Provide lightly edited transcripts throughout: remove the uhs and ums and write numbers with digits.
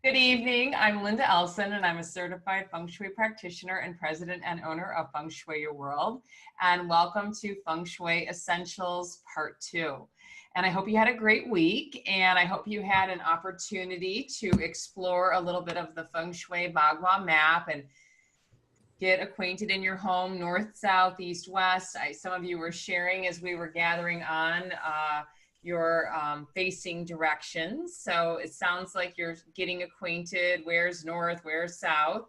Good evening. I'm Linda Elson, and I'm a certified Feng Shui practitioner and president and owner of Feng Shui Your World. And welcome to Feng Shui Essentials Part 2. And I hope you had a great week, and I hope you had an opportunity to explore a little bit of the Feng Shui Bagua map and get acquainted in your home, north, south, east, west. Some of you were sharing as we were gathering on your facing directions. So it sounds like you're getting acquainted. Where's north, where's south?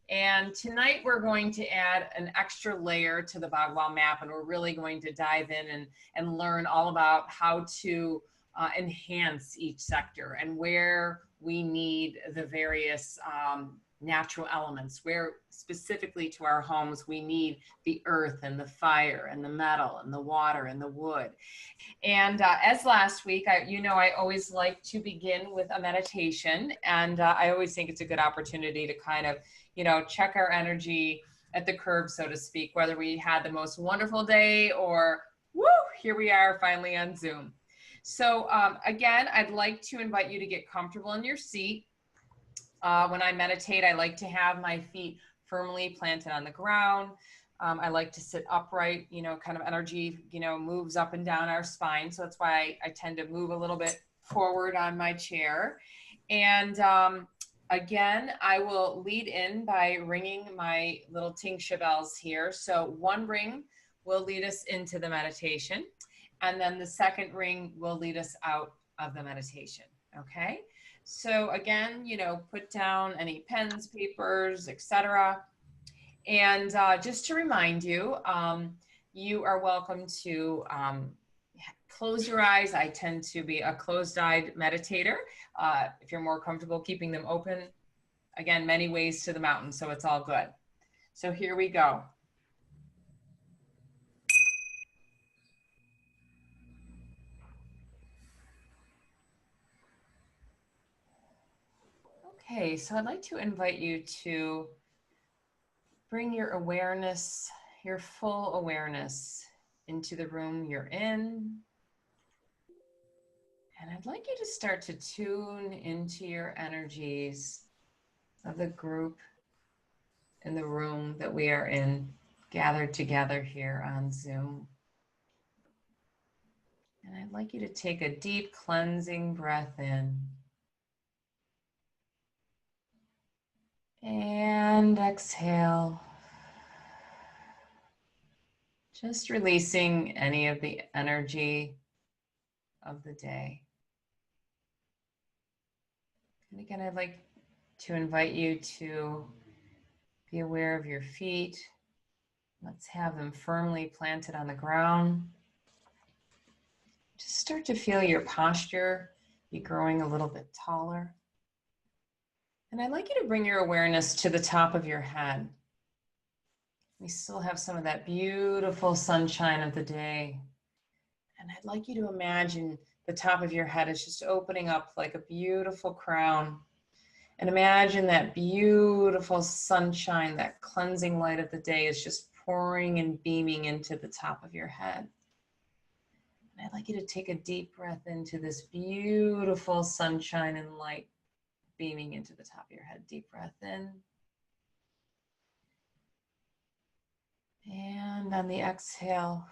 And tonight we're going to add an extra layer to the Bagua map, and we're really going to dive in and learn all about how to enhance each sector and where we need the various natural elements, where specifically to our homes we need the earth and the fire and the metal and the water and the wood. And as last week, I always like to begin with a meditation, and I always think it's a good opportunity to kind of, check our energy at the curb, so to speak, whether we had the most wonderful day or, woo, here we are finally on Zoom. So again, I'd like to invite you to get comfortable in your seat. When I meditate, I like to have my feet firmly planted on the ground. I like to sit upright, kind of energy, moves up and down our spine. So that's why I tend to move a little bit forward on my chair. And again, I will lead in by ringing my little tingsha bells here. So one ring will lead us into the meditation, and then the second ring will lead us out of the meditation, okay? So again, put down any pens, papers, etc. And just to remind you, you are welcome to close your eyes. I tend to be a closed-eyed meditator. If you're more comfortable keeping them open, again, many ways to the mountain, so it's all good. So here we go. Okay, so I'd like to invite you to bring your awareness, your full awareness, into the room you're in. And I'd like you to start to tune into your energies of the group in the room that we are in, gathered together here on Zoom. And I'd like you to take a deep cleansing breath in. And exhale. Just releasing any of the energy of the day. And again, I'd like to invite you to be aware of your feet. Let's have them firmly planted on the ground. Just start to feel your posture be growing a little bit taller. And I'd like you to bring your awareness to the top of your head. We still have some of that beautiful sunshine of the day. And I'd like you to imagine the top of your head is just opening up like a beautiful crown. And imagine that beautiful sunshine, that cleansing light of the day is just pouring and beaming into the top of your head. And I'd like you to take a deep breath into this beautiful sunshine and light beaming into the top of your head. Deep breath in. And on the exhale,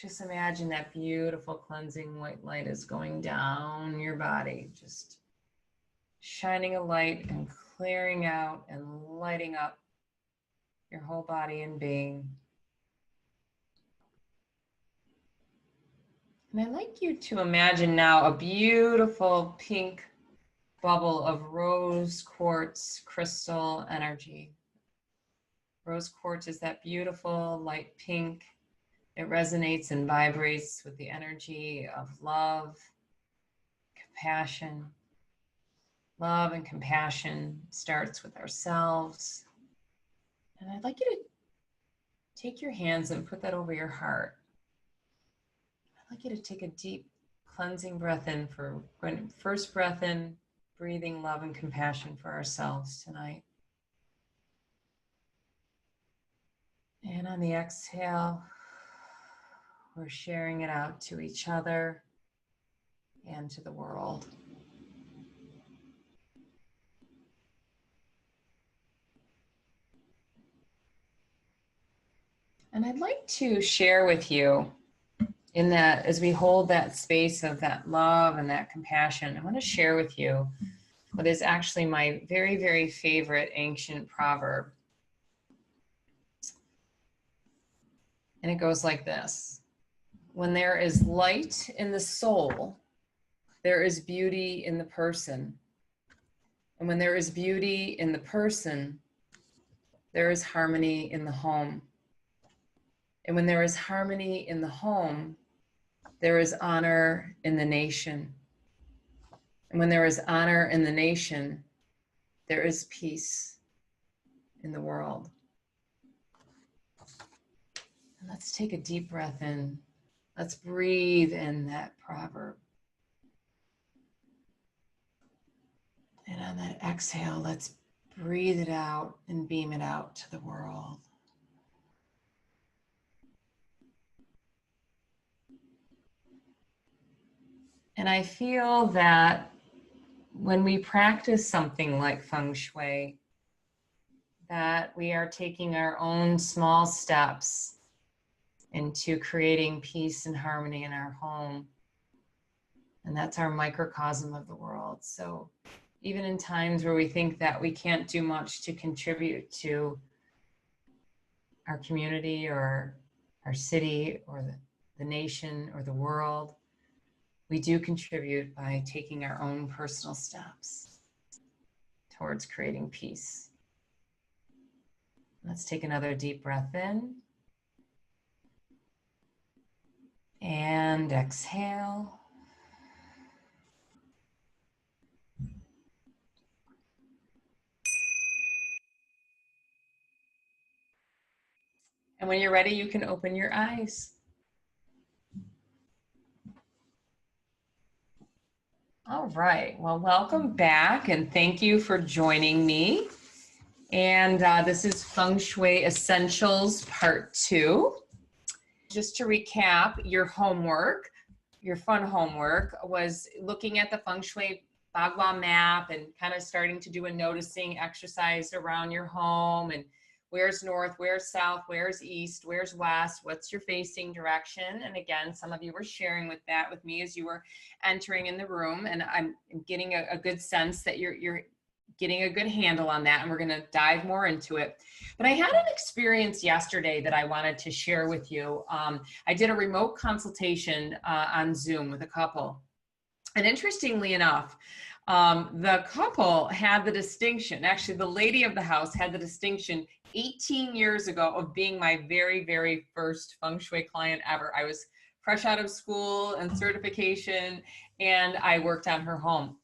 just imagine that beautiful cleansing white light is going down your body, just shining a light and clearing out and lighting up your whole body and being. And I'd like you to imagine now a beautiful pink bubble of rose quartz crystal energy. Rose quartz is that beautiful light pink. It resonates and vibrates with the energy of love, compassion. Love and compassion starts with ourselves. And I'd like you to take your hands and put that over your heart. I'd like you to take a deep cleansing breath in first breath in, breathing love and compassion for ourselves tonight. And on the exhale, we're sharing it out to each other and to the world. And I'd like to share with you in that, as we hold that space of that love and that compassion, I want to share with you what is actually my very, very favorite ancient proverb. And it goes like this: when there is light in the soul, there is beauty in the person. And when there is beauty in the person, there is harmony in the home. And when there is harmony in the home, there is honor in the nation. And when there is honor in the nation, there is peace in the world. And let's take a deep breath in. Let's breathe in that proverb. And on that exhale, let's breathe it out and beam it out to the world. And I feel that when we practice something like Feng Shui, that we are taking our own small steps into creating peace and harmony in our home. And that's our microcosm of the world. So even in times where we think that we can't do much to contribute to our community or our city or the nation or the world, we do contribute by taking our own personal steps towards creating peace. Let's take another deep breath in and exhale. And when you're ready, you can open your eyes. All right, well, welcome back and thank you for joining me. And this is Feng Shui Essentials Part 2. Just to recap, your homework, your fun homework, was looking at the Feng Shui Bagua map and kind of starting to do a noticing exercise around your home and where's north, where's south, where's east, where's west, what's your facing direction. And again, some of you were sharing with that with me as you were entering in the room, and I'm getting a good sense that you're getting a good handle on that, and we're going to dive more into it. But I had an experience yesterday that I wanted to share with you. I did a remote consultation on Zoom with a couple. And interestingly enough, the couple had the distinction, actually the lady of the house had the distinction 18 years ago of being my very, very first Feng Shui client ever. I was fresh out of school and certification, and I worked on her home.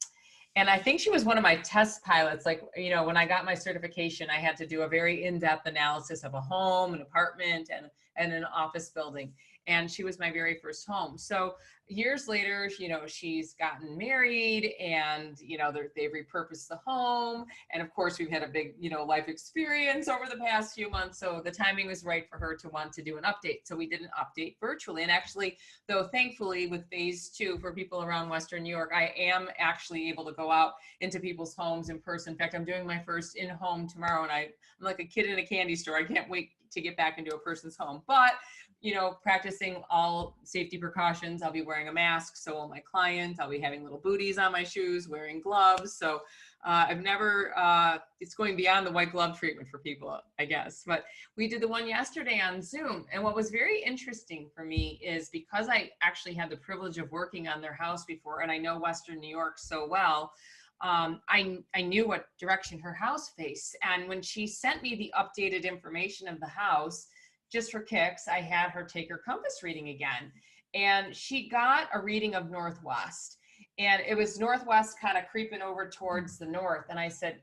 And I think she was one of my test pilots. Like, you know, when I got my certification, I had to do a very in-depth analysis of a home, an apartment, and an office building. And she was my very first home. So years later, you know, she's gotten married and, you know, they've repurposed the home. And of course, we've had a big, you know, life experience over the past few months. So the timing was right for her to want to do an update. So we did an update virtually. And actually, though, thankfully, with phase 2 for people around Western New York, I am actually able to go out into people's homes in person. In fact, I'm doing my first in-home tomorrow, and I'm like a kid in a candy store. I can't wait to get back into a person's home. But you know, practicing all safety precautions. I'll be wearing a mask, so will my client. I'll be having little booties on my shoes, wearing gloves. So I've never, it's going beyond the white glove treatment for people, I guess. But we did the one yesterday on Zoom. And what was very interesting for me is because I actually had the privilege of working on their house before, and I know Western New York so well, I knew what direction her house faced. And when she sent me the updated information of the house, just for kicks, I had her take her compass reading again. And she got a reading of northwest. And it was northwest kind of creeping over towards the north. And I said,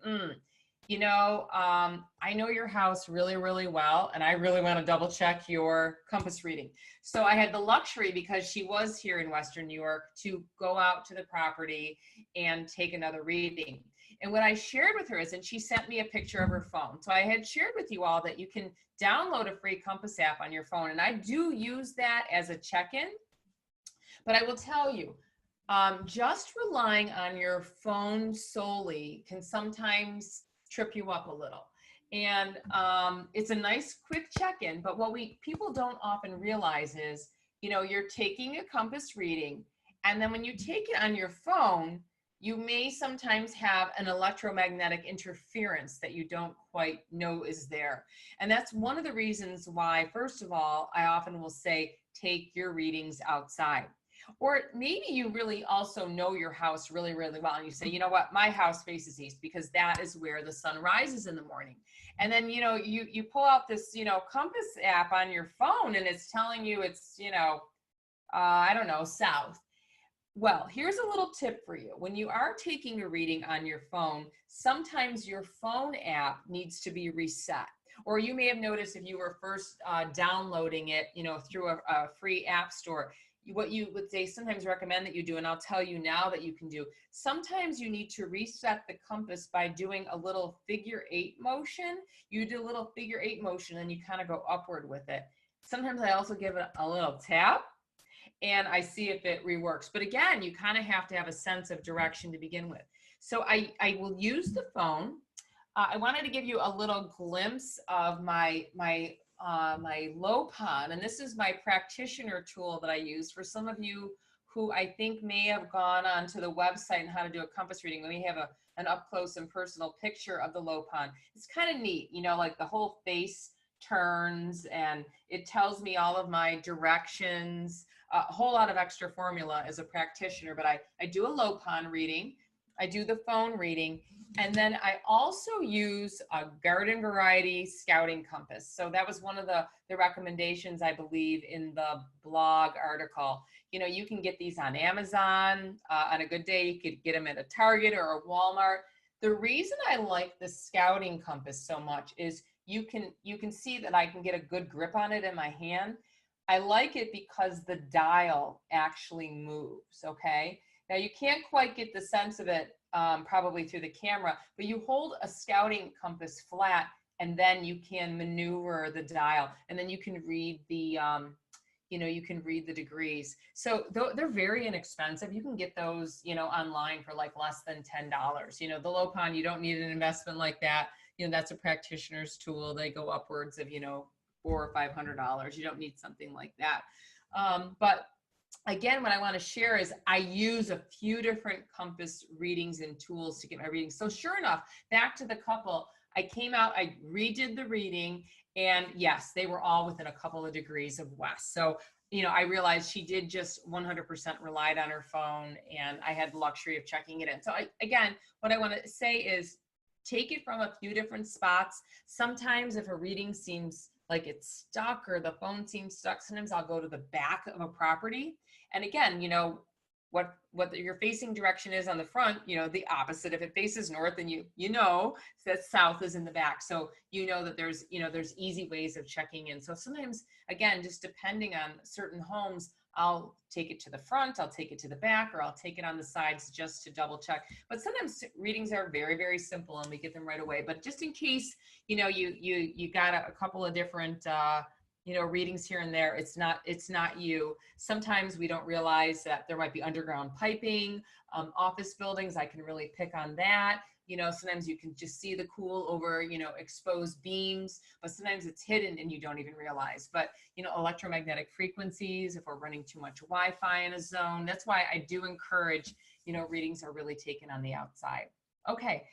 you know, I know your house really, really well, and I really want to double check your compass reading. So I had the luxury, because she was here in Western New York, to go out to the property and take another reading. And what I shared with her is, and she sent me a picture of her phone. So I had shared with you all that you can download a free compass app on your phone. And I do use that as a check-in. But I will tell you, just relying on your phone solely can sometimes trip you up a little. And it's a nice quick check-in, but what people don't often realize is, you know, you're taking a compass reading, and then when you take it on your phone, you may sometimes have an electromagnetic interference that you don't quite know is there. And that's one of the reasons why, first of all, I often will say, take your readings outside. Or maybe you really also know your house really, really well. And you say, you know what, my house faces east because that is where the sun rises in the morning. And then, you know, you pull out this, you know, compass app on your phone and it's telling you it's, you know, I don't know, south. Well, here's a little tip for you. When you are taking a reading on your phone, sometimes your phone app needs to be reset. Or you may have noticed if you were first downloading it, you know, through a free app store, what you would say sometimes recommend that you do, and I'll tell you now that you can do, sometimes you need to reset the compass by doing a little figure-8 motion. You do a little figure-8 motion and you kind of go upward with it. Sometimes I also give it a little tap and I see if it reworks. But again, you kind of have to have a sense of direction to begin with. So I will use the phone. I wanted to give you a little glimpse of my Lopon, and this is my practitioner tool that I use. For some of you who I think may have gone onto the website and how to do a compass reading, we have an up close and personal picture of the Lopon. It's kind of neat, you know, like the whole face turns and it tells me all of my directions, a whole lot of extra formula as a practitioner. But I do a Lopon reading, I do the phone reading, and then I also use a garden variety scouting compass. So that was one of the recommendations, I believe, in the blog article. You know, you can get these on Amazon. On a good day, you could get them at a Target or a Walmart. The reason I like the scouting compass so much is you can see that I can get a good grip on it in my hand. I like it because the dial actually moves, okay? Now you can't quite get the sense of it probably through the camera, but you hold a scouting compass flat and then you can maneuver the dial and then you can read the, you know, you can read the degrees. So they're very inexpensive. You can get those, you know, online for like less than $10. You know, the Lopon, you don't need an investment like that. You know, that's a practitioner's tool. They go upwards of, you know, $400 or $500. You don't need something like that. But again, what I want to share is I use a few different compass readings and tools to get my readings. So sure enough, back to the couple, I came out, I redid the reading, and yes, they were all within a couple of degrees of west. So, you know, I realized she did just 100% relied on her phone, and I had the luxury of checking it in. So again, what I want to say is take it from a few different spots. Sometimes if a reading seems like it's stuck or the phone seems stuck, sometimes I'll go to the back of a property. And again, you know, what your facing direction is on the front, you know, the opposite. If it faces north, then you know that south is in the back. So you know that there's, you know, there's easy ways of checking in. So sometimes, again, just depending on certain homes, I'll take it to the front, I'll take it to the back, or I'll take it on the sides just to double check. But sometimes readings are very, very simple and we get them right away. But just in case, you know, you got a couple of different, you know, readings here and there, it's not you. Sometimes we don't realize that there might be underground piping, office buildings, I can really pick on that. You know, sometimes you can just see the cool over, you know, exposed beams, but sometimes it's hidden and you don't even realize. But, you know, electromagnetic frequencies, if we're running too much Wi-Fi in a zone, that's why I do encourage, you know, readings are really taken on the outside. Okay.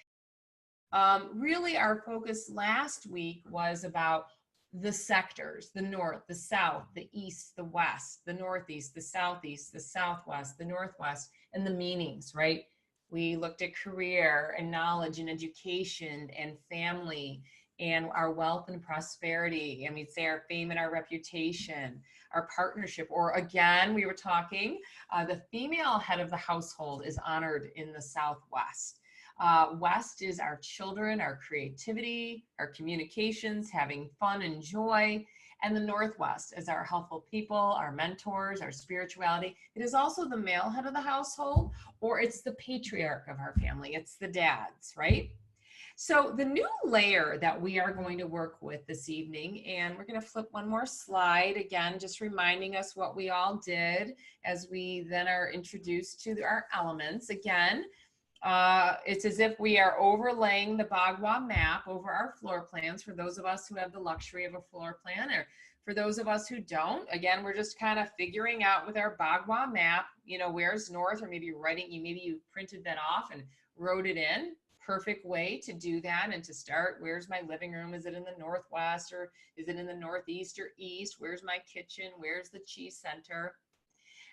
Really our focus last week was about the sectors, the north, the south, the east, the west, the northeast, the southeast, the southwest, the northwest, and the meanings, right? We looked at career and knowledge and education and family and our wealth and prosperity. And we'd say our fame and our reputation, our partnership, or again, we were talking, the female head of the household is honored in the Southwest. West is our children, our creativity, our communications, having fun and joy. And the Northwest is our helpful people, our mentors, our spirituality. It is also the male head of the household, or it's the patriarch of our family. It's the dads, right? So the new layer that we are going to work with this evening, and we're going to flip one more slide, again, just reminding us what we all did as we then are introduced to our elements. Again, It's as if we are overlaying the Bagua map over our floor plans for those of us who have the luxury of a floor plan, or for those of us who don't. Again, we're just kind of figuring out with our Bagua map, you know, where's north, or maybe you're writing, maybe you printed that off and wrote it in. Perfect way to do that and to start. Where's my living room? Is it in the northwest, or is it in the northeast or east? Where's my kitchen? Where's the chi center?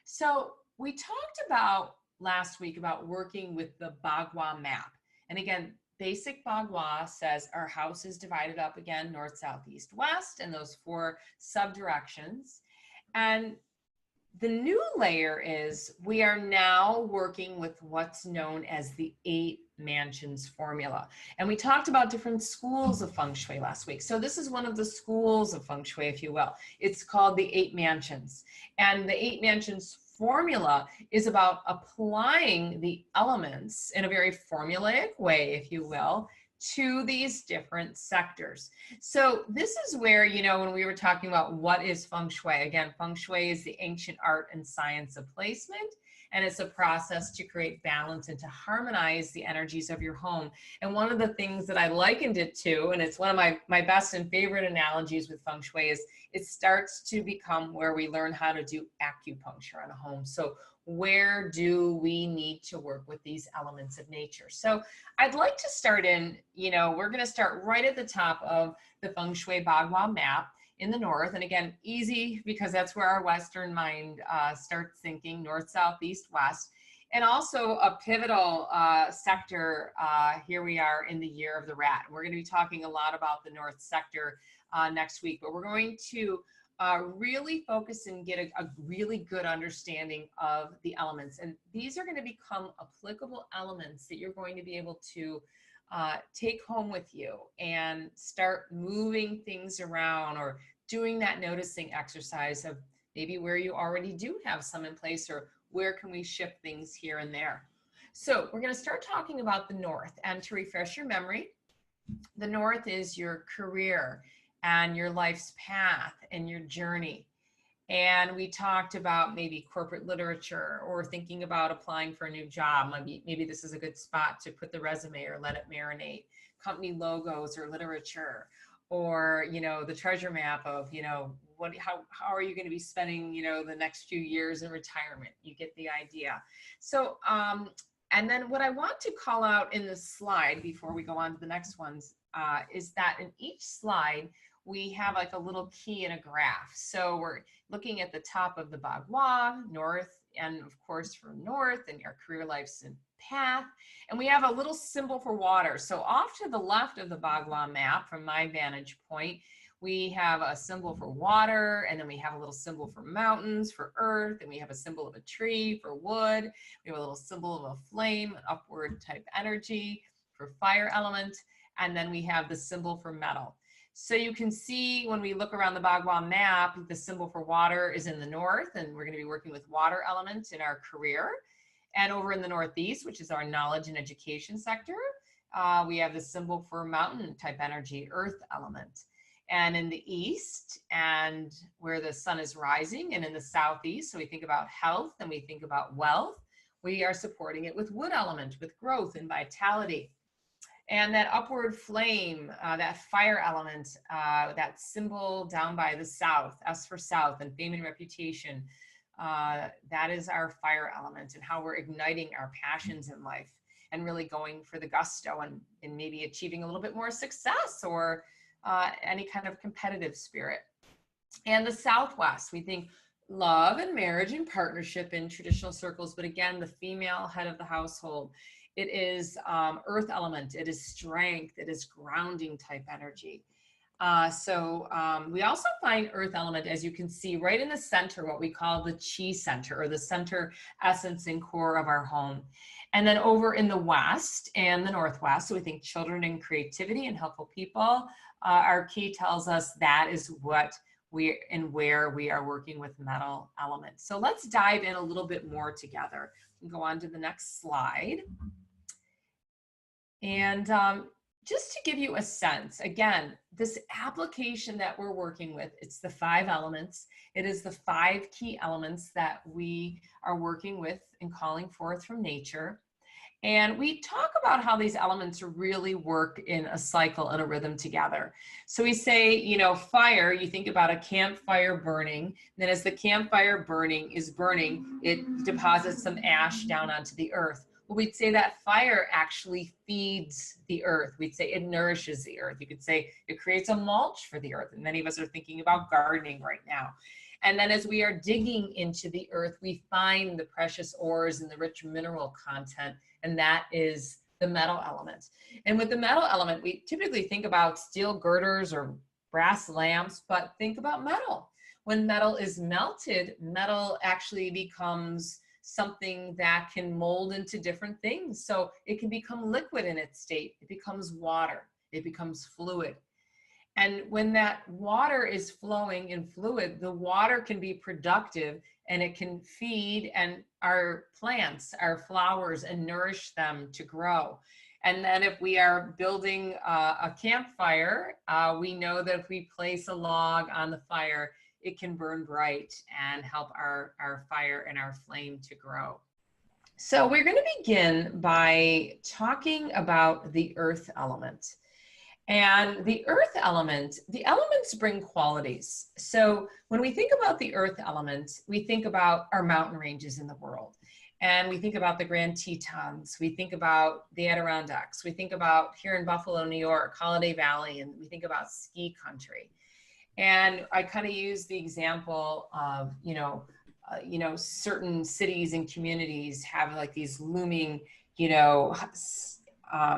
So we talked about last week about working with the Bagua map. And again, basic Bagua says our house is divided up again, north, south, east, west, and those 4 subdirections. And the new layer is we are now working with what's known as the 8 mansions formula. And we talked about different schools of Feng Shui last week. So this is one of the schools of Feng Shui, if you will. It's called the 8 mansions. And the 8 mansions formula is about applying the elements in a very formulaic way, if you will, to these different sectors. So this is where, you know, when we were talking about what is Feng Shui, again, Feng Shui is the ancient art and science of placement, and it's a process to create balance and to harmonize the energies of your home. And one of the things that I likened it to, and it's one of my best and favorite analogies with Feng Shui, is it starts to become where we learn how to do acupuncture on a home. So where do we need to work with these elements of nature? So I'd like to start in, you know, we're going to start right at the top of the Feng Shui Bagua map in the north. And again, easy because that's where our Western mind starts thinking, north, south, east, west. And also a pivotal sector, here we are in the year of the rat. We're going to be talking a lot about the north sector next week, but we're going to really focus and get a really good understanding of the elements. And these are going to become applicable elements that you're going to be able to take home with you and start moving things around, or doing that noticing exercise of maybe where you already do have some in place, or where can we shift things here and there. So we're going to start talking about the north. And to refresh your memory, the north is your career and your life's path and your journey. And we talked about maybe corporate literature, or thinking about applying for a new job. Maybe this is a good spot to put the resume or let it marinate. Company logos or literature, or, you know, the treasure map of, you know, how are you going to be spending, you know, the next few years in retirement? You get the idea. So, and then what I want to call out in this slide before we go on to the next ones is that in each slide, we have like a little key in a graph. So we're looking at the top of the Bagua, north, and of course from north, and your career life's path. And we have a little symbol for water. So off to the left of the Bagua map, from my vantage point, we have a symbol for water, and then we have a little symbol for mountains, for earth, and we have a symbol of a tree for wood. We have a little symbol of a flame, an upward type energy for fire element, and then we have the symbol for metal. So you can see when we look around the Bagua map, the symbol for water is in the north, and we're going to be working with water elements in our career. And over in the northeast, which is our knowledge and education sector, we have the symbol for mountain type energy, earth element. And in the east, and where the sun is rising, and in the southeast, so we think about health and we think about wealth, we are supporting it with wood element, with growth and vitality. And that upward flame, that fire element, that symbol down by the south, S for south, and fame and reputation, that is our fire element, and how we're igniting our passions in life and really going for the gusto, and maybe achieving a little bit more success, or any kind of competitive spirit. And the southwest, we think love and marriage and partnership in traditional circles, but again, the female head of the household. It is earth element, it is strength, it is grounding type energy. We also find earth element, as you can see, right in the center, what we call the chi center, or the center essence and core of our home. And then over in the west and the northwest, so we think children and creativity and helpful people, our key tells us that is what where we are working with metal elements. So let's dive in a little bit more together and go on to the next slide. And just to give you a sense, again, this application that we're working with, it's the 5 elements. It is the 5 key elements that we are working with and calling forth from nature. And we talk about how these elements really work in a cycle and a rhythm together. So we say, you know, fire, you think about a campfire burning. Then as the campfire is burning, it deposits some ash down onto the earth. Well, we'd say that fire actually feeds the earth. We'd say it nourishes the earth. You could say it creates a mulch for the earth. And many of us are thinking about gardening right now. And then as we are digging into the earth, we find the precious ores and the rich mineral content, and that is the metal element. And with the metal element, we typically think about steel girders or brass lamps, but think about metal. When metal is melted, metal actually becomes something that can mold into different things. So it can become liquid in its state. It becomes water. It becomes fluid. And when that water is flowing in fluid, the water can be productive and it can feed and our plants, our flowers, and nourish them to grow. And then if we are building a campfire, we know that if we place a log on the fire, it can burn bright and help our fire and our flame to grow. So we're going to begin by talking about the earth element. And the earth element, the elements bring qualities. So when we think about the earth element, we think about our mountain ranges in the world. And we think about the Grand Tetons. We think about the Adirondacks. We think about here in Buffalo, New York, Holiday Valley, and we think about ski country. And I kind of use the example of, certain cities and communities have like these looming,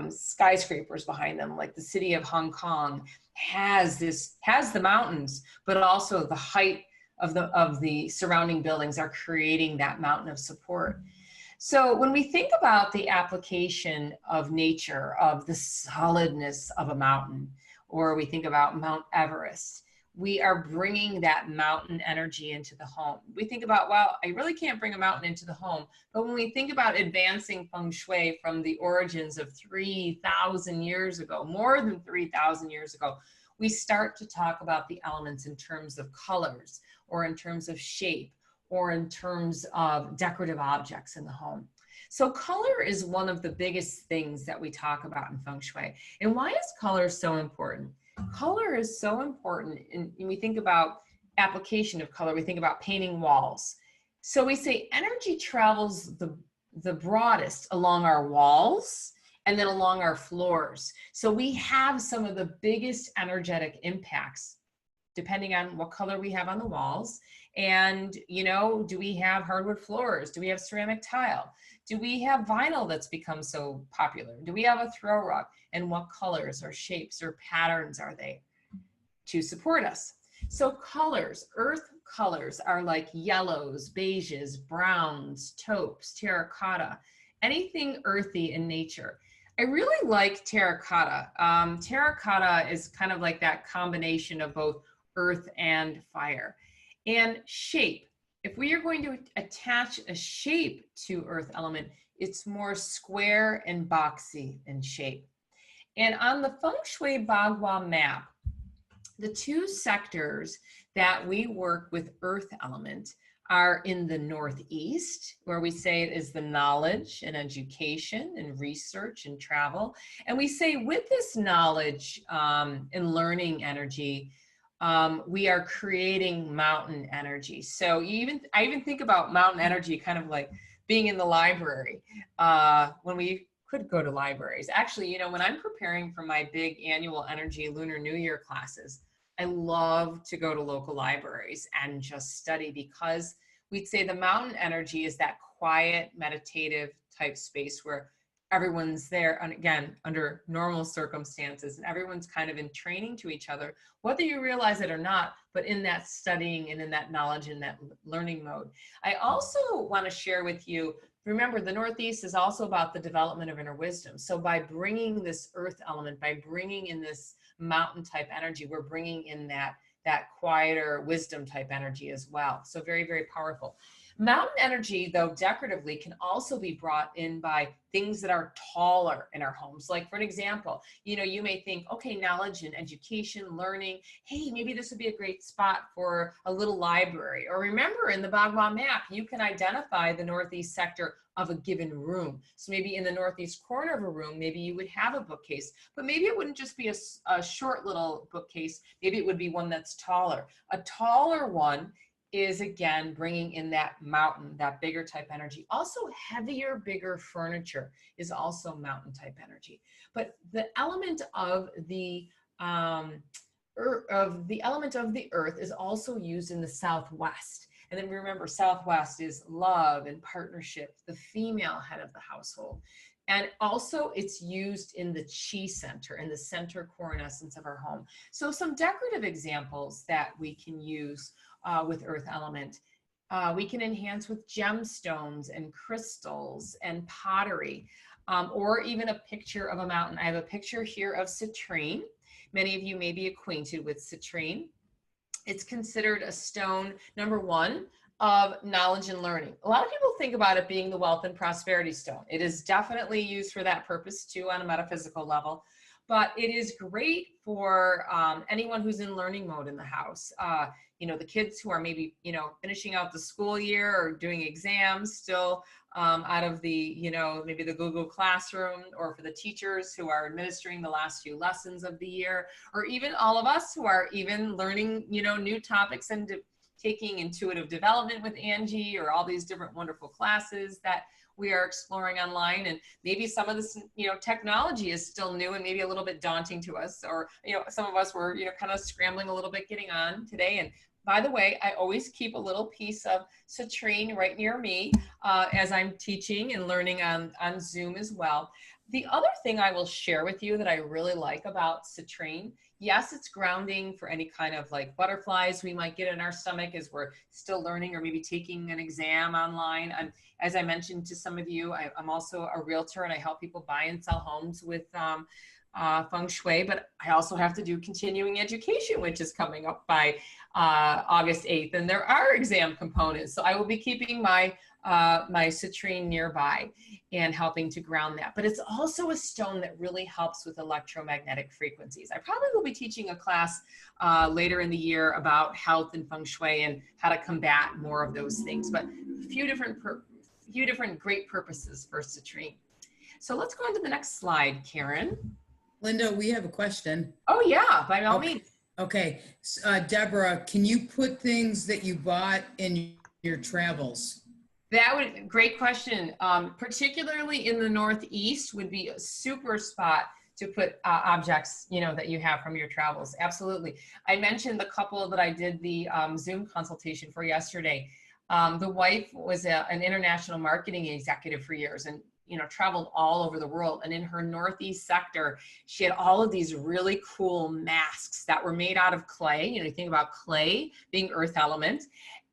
skyscrapers behind them, like the city of Hong Kong has the mountains, but also the height of the surrounding buildings are creating that mountain of support. So when we think about the application of nature, of the solidness of a mountain, or we think about Mount Everest, we are bringing that mountain energy into the home. We think about, well, I really can't bring a mountain into the home. But when we think about advancing Feng Shui from the origins of 3,000 years ago, more than 3,000 years ago, we start to talk about the elements in terms of colors, or in terms of shape, or in terms of decorative objects in the home. So color is one of the biggest things that we talk about in Feng Shui. And why is color so important? Color is so important, and we think about application of color, we think about painting walls. So we say energy travels the broadest along our walls and then along our floors. So we have some of the biggest energetic impacts depending on what color we have on the walls. And, do we have hardwood floors? Do we have ceramic tile? Do we have vinyl that's become so popular? Do we have a throw rug? And what colors or shapes or patterns are they to support us? So colors, earth colors are like yellows, beiges, browns, taupes, terracotta, anything earthy in nature. I really like terracotta. Terracotta is kind of like that combination of both earth and fire. And shape, if we are going to attach a shape to earth element, it's more square and boxy in shape. And on the Feng Shui Bagua map, the two sectors that we work with earth element are in the northeast, where we say it is the knowledge and education and research and travel. And we say with this knowledge and learning energy, we are creating mountain energy. So I even think about mountain energy kind of like being in the library when we could go to libraries. Actually, when I'm preparing for my big annual energy Lunar New Year classes, I love to go to local libraries and just study, because we'd say the mountain energy is that quiet, meditative type space where everyone's there, and again, under normal circumstances, and everyone's kind of in training to each other, whether you realize it or not, but in that studying and in that knowledge and that learning mode. I also want to share with you, remember, the Northeast is also about the development of inner wisdom. So by bringing this earth element, by bringing in this mountain type energy, we're bringing in that quieter wisdom type energy as well. So very, very powerful. Mountain energy, though decoratively, can also be brought in by things that are taller in our homes. Like for an example, you may think, okay, knowledge and education, learning, hey, maybe this would be a great spot for a little library. Or remember, in the Bagua map, you can identify the northeast sector of a given room. So maybe in the northeast corner of a room, maybe you would have a bookcase, but maybe it wouldn't just be a short little bookcase. Maybe it would be one that's taller. A taller one is, again, bringing in that mountain, that bigger type energy. Also, heavier, bigger furniture is also mountain type energy. But the element of the earth is also used in the Southwest. And then remember, Southwest is love and partnership, the female head of the household. And also it's used in the chi center, in the center core and essence of our home. So some decorative examples that we can use with earth element. We can enhance with gemstones and crystals and pottery, or even a picture of a mountain. I have a picture here of citrine. Many of you may be acquainted with citrine. It's considered a stone, number one, of knowledge and learning. A lot of people think about it being the wealth and prosperity stone. It is definitely used for that purpose too on a metaphysical level, but it is great for anyone who's in learning mode in the house. The kids who are maybe, finishing out the school year or doing exams still out of the, maybe the Google Classroom, or for the teachers who are administering the last few lessons of the year, or even all of us who are even learning, new topics and taking intuitive development with Angie, or all these different wonderful classes that we are exploring online. And maybe some of this, technology is still new and maybe a little bit daunting to us, or, some of us were, kind of scrambling a little bit getting on today. And by the way, I always keep a little piece of citrine right near me as I'm teaching and learning on Zoom as well. The other thing I will share with you that I really like about citrine, yes, it's grounding for any kind of like butterflies we might get in our stomach as we're still learning or maybe taking an exam online. As I mentioned to some of you, I'm also a realtor and I help people buy and sell homes with Feng Shui, but I also have to do continuing education, which is coming up by August 8th, and there are exam components. So I will be keeping my citrine nearby and helping to ground that. But it's also a stone that really helps with electromagnetic frequencies. I probably will be teaching a class later in the year about health and Feng Shui and how to combat more of those things, but a few different great purposes for citrine. So let's go on to the next slide, Karen. Linda, we have a question. Oh yeah, by all means. Okay, Deborah, can you put things that you bought in your travels? Great question. Particularly in the Northeast would be a super spot to put objects, that you have from your travels. Absolutely. I mentioned the couple that I did the Zoom consultation for yesterday. The wife was an international marketing executive for years and traveled all over the world. And in her Northeast sector, she had all of these really cool masks that were made out of clay. You think about clay being earth element,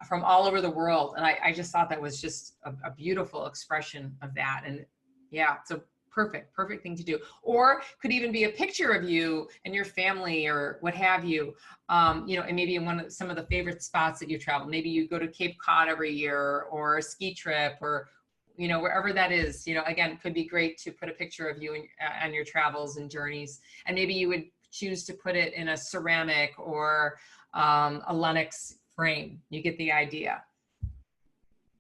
from all over the world. And I just thought that was just a beautiful expression of that. And yeah, it's a perfect thing to do. Or could even be a picture of you and your family or what have you, and maybe in some of the favorite spots that you travel. Maybe you go to Cape Cod every year, or a ski trip, or wherever that is. Again, it could be great to put a picture of you on your travels and journeys. And maybe you would choose to put it in a ceramic or a Lennox frame. You get the idea.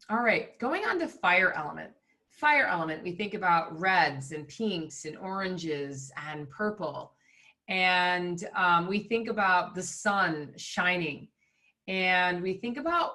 All right, going on to fire element. Fire element, we think about reds and pinks and oranges and purple. And we think about the sun shining. And we think about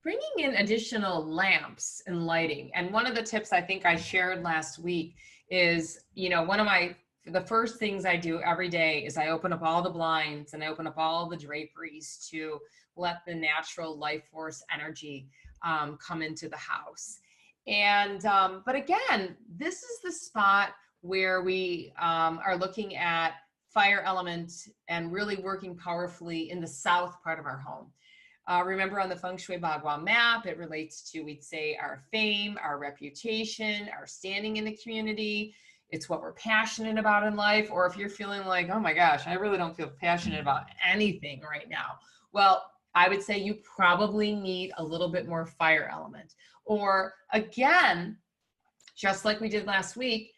bringing in additional lamps and lighting. And one of the tips I think I shared last week is, the first things I do every day is I open up all the blinds and I open up all the draperies to let the natural life force energy come into the house. And, but again, this is the spot where we are looking at fire element and really working powerfully in the south part of our home. Remember, on the Feng Shui Bagua map, it relates to, we'd say, our fame, our reputation, our standing in the community. It's what we're passionate about in life. Or if you're feeling like, oh my gosh, I really don't feel passionate about anything right now. Well, I would say you probably need a little bit more fire element. Or again, just like we did last week,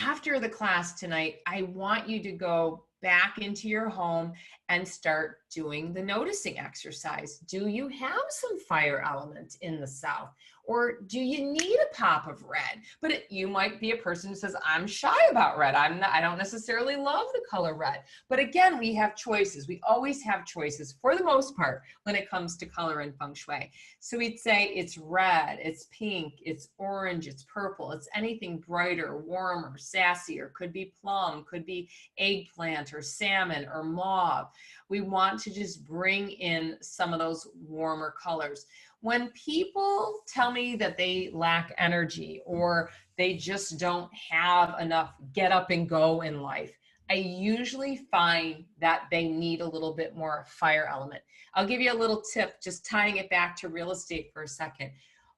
after the class tonight, I want you to go back into your home and start doing the noticing exercise. Do you have some fire element in the south? Or do you need a pop of red? But you might be a person who says, I'm shy about red. I don't necessarily love the color red. But again, we have choices. We always have choices for the most part when it comes to color in Feng Shui. So we'd say it's red, it's pink, it's orange, it's purple, it's anything brighter, warmer, sassier, could be plum, could be eggplant or salmon or mauve. We want to just bring in some of those warmer colors. When people tell me that they lack energy or they just don't have enough get up and go in life, I usually find that they need a little bit more fire element. I'll give you a little tip, just tying it back to real estate for a second.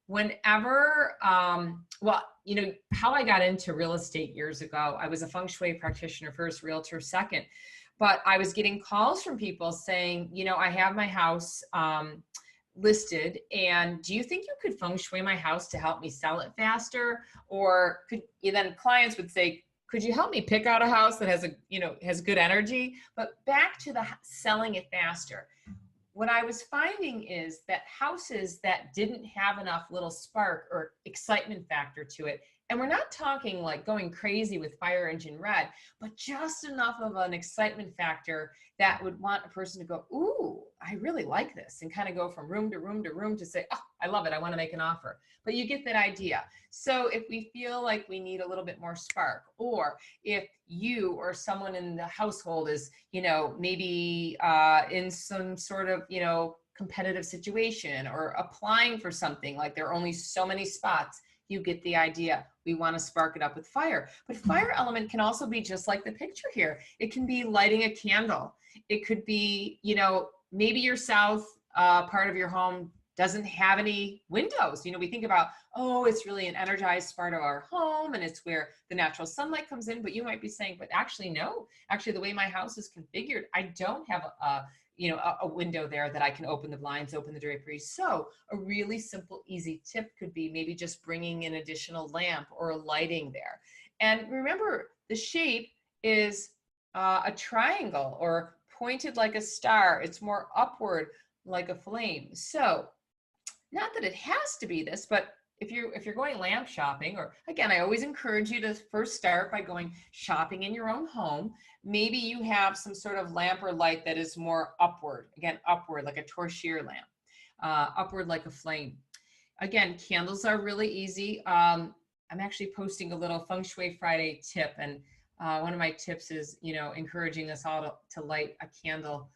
Whenever, well, you know, how I got into real estate years ago, I was a Feng Shui practitioner first, realtor second, but I was getting calls from people saying, you know, I have my house listed, and do you think you could Feng Shui my house to help me sell it faster? Or could, then clients would say, could you help me pick out a house that has a, you know, has good energy? But back to the selling it faster. What I was finding is that houses that didn't have enough little spark or excitement factor to it, and we're not talking like going crazy with fire engine red, but just enough of an excitement factor that would want a person to go, ooh, I really like this, and kind of go from room to room to room to say, oh, I love it, I want to make an offer. But you get that idea. So if we feel like we need a little bit more spark, or if you or someone in the household is, you know, maybe in some sort of, you know, competitive situation or applying for something, like there are only so many spots, you get the idea. We want to spark it up with fire. But fire element can also be just like the picture here. It can be lighting a candle. It could be, you know, maybe your south part of your home doesn't have any windows. You know, we think about, oh, it's really an energized part of our home and it's where the natural sunlight comes in. But you might be saying, but actually, no, actually the way my house is configured, I don't have a window there that I can open the blinds, open the draperies. So a really simple, easy tip could be maybe just bringing an additional lamp or a lighting there. And remember, the shape is a triangle or pointed like a star. It's more upward like a flame. So not that it has to be this, but if you're going lamp shopping, or again, I always encourage you to first start by going shopping in your own home. Maybe you have some sort of lamp or light that is more upward, again, upward, like a torchlight lamp, upward like a flame. Again, candles are really easy. I'm actually posting a little Feng Shui Friday tip, and one of my tips is, you know, encouraging us all to light a candle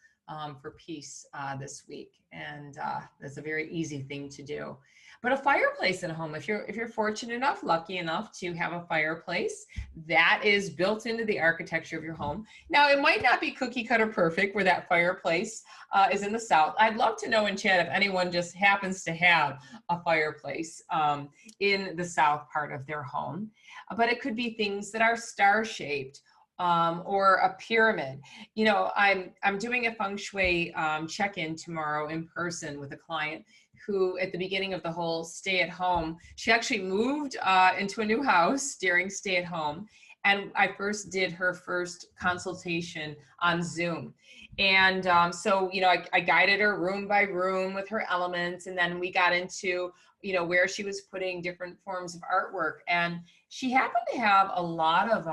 for peace this week. And that's a very easy thing to do. But a fireplace in a home, if you're fortunate enough, lucky enough to have a fireplace, that is built into the architecture of your home. Now, it might not be cookie cutter perfect where that fireplace is in the south. I'd love to know in chat if anyone just happens to have a fireplace in the south part of their home. But it could be things that are star-shaped, or a pyramid. You know, I'm doing a Feng Shui check-in tomorrow in person with a client who, at the beginning of the whole stay at home, she actually moved into a new house during stay at home. And I first did her first consultation on Zoom. And so, you know, I guided her room by room with her elements. And then we got into, you know, where she was putting different forms of artwork. And she happened to have a lot of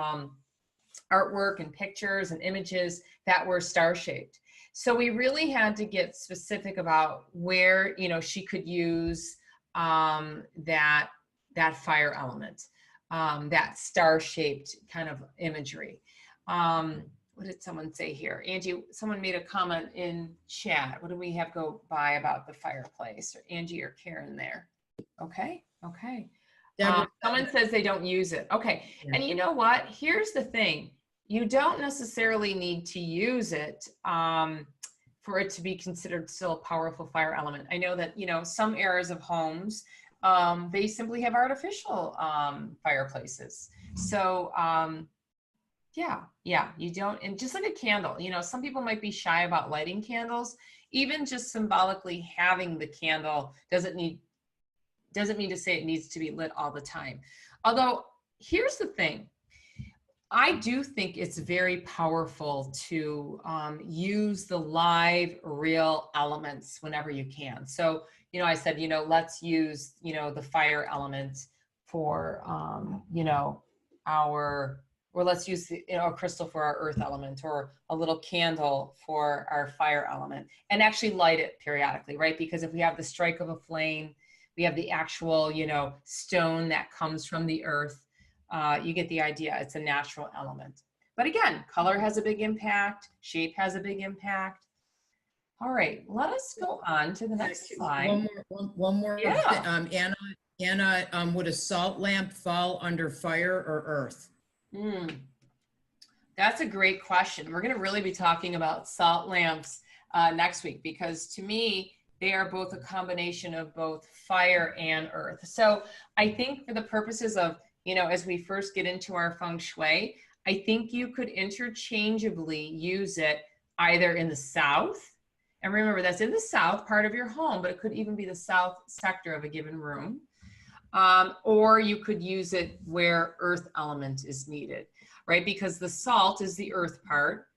artwork and pictures and images that were star-shaped. So we really had to get specific about where, you know, she could use that fire element, that star-shaped kind of imagery. What did someone say here? Angie, someone made a comment in chat. What do we have go by about the fireplace? Or Angie or Karen there? Okay, okay. Someone says they don't use it. Okay, yeah. And you know what? Here's the thing. You don't necessarily need to use it for it to be considered still a powerful fire element. I know that, you know, some eras of homes, they simply have artificial fireplaces. So yeah, you don't, and just like a candle, you know, some people might be shy about lighting candles. even just symbolically having the candle doesn't mean to say it needs to be lit all the time. Although, here's the thing. I do think it's very powerful to use the live, real elements whenever you can. So, you know, I said, you know, let's use, you know, the fire element for, you know, or let's use, you know, a crystal for our earth element, or a little candle for our fire element, and actually light it periodically, right? Because if we have the strike of a flame, we have the actual, you know, stone that comes from the earth. You get the idea. It's a natural element. But again, color has a big impact. Shape has a big impact. All right, let us go on to the next slide. One more. Yeah. Anna, would a salt lamp fall under fire or earth? That's a great question. We're going to really be talking about salt lamps next week, because to me, they are both a combination of both fire and earth. So I think for the purposes of, you know, as we first get into our feng shui, I think you could interchangeably use it either in the south, and remember that's in the south part of your home, but it could even be the south sector of a given room, or you could use it where earth element is needed, right? Because the salt is the earth part.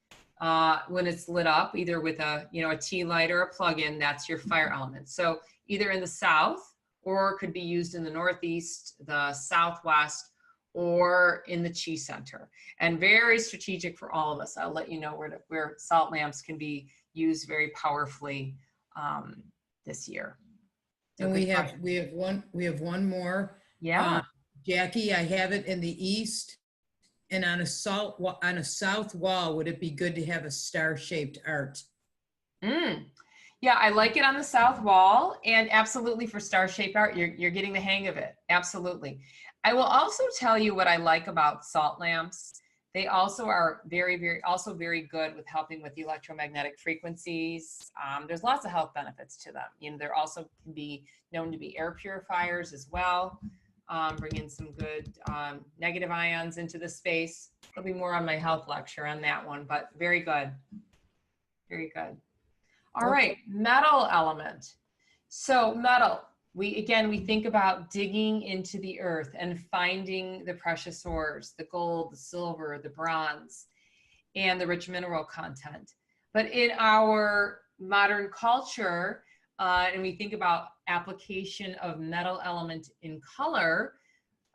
When it's lit up, either with a, you know, a tea light or a plug-in, that's your fire element. So either in the south, or it could be used in the northeast, the southwest, or in the chi center. And very strategic for all of us. I'll let you know where salt lamps can be used very powerfully this year. And we have one more. Yeah. Jackie, I have it in the east, and on a south wall, would it be good to have a star-shaped art? Yeah, I like it on the south wall, and absolutely for star-shaped art, you're getting the hang of it. Absolutely. I will also tell you what I like about salt lamps. They also are very good with helping with the electromagnetic frequencies. There's lots of health benefits to them. You know, they're also can be known to be air purifiers as well. Bring in some good negative ions into the space. There'll be more on my health lecture on that one, but very good. Very good. All right, metal element. So metal, we think about digging into the earth and finding the precious ores, the gold, the silver, the bronze, and the rich mineral content. But in our modern culture, and we think about application of metal element in color,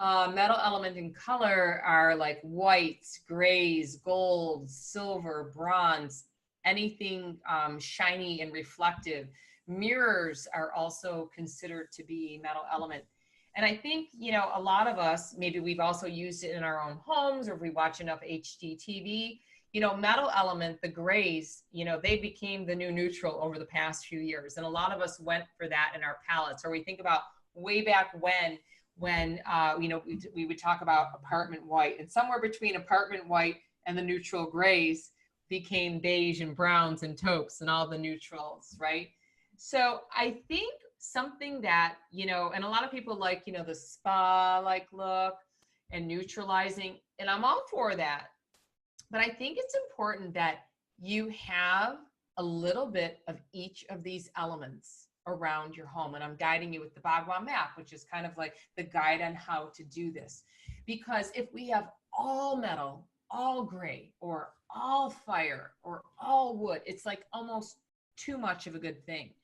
metal element in color are like whites, grays, gold, silver, bronze, anything shiny and reflective. Mirrors are also considered to be metal element. And I think, you know, a lot of us, maybe we've also used it in our own homes, or if we watch enough HD TV, you know, metal element, the grays, you know, they became the new neutral over the past few years. And a lot of us went for that in our palettes. Or we think about way back when you know, we would talk about apartment white, and somewhere between apartment white and the neutral grays became beige and browns and taupes and all the neutrals, right? So I think something that, you know, and a lot of people like, you know, the spa-like look and neutralizing, and I'm all for that. But I think it's important that you have a little bit of each of these elements around your home. And I'm guiding you with the Bagua map, which is kind of like the guide on how to do this. Because if we have all metal, all gray, or all fire, or all wood, it's like almost too much of a good thing.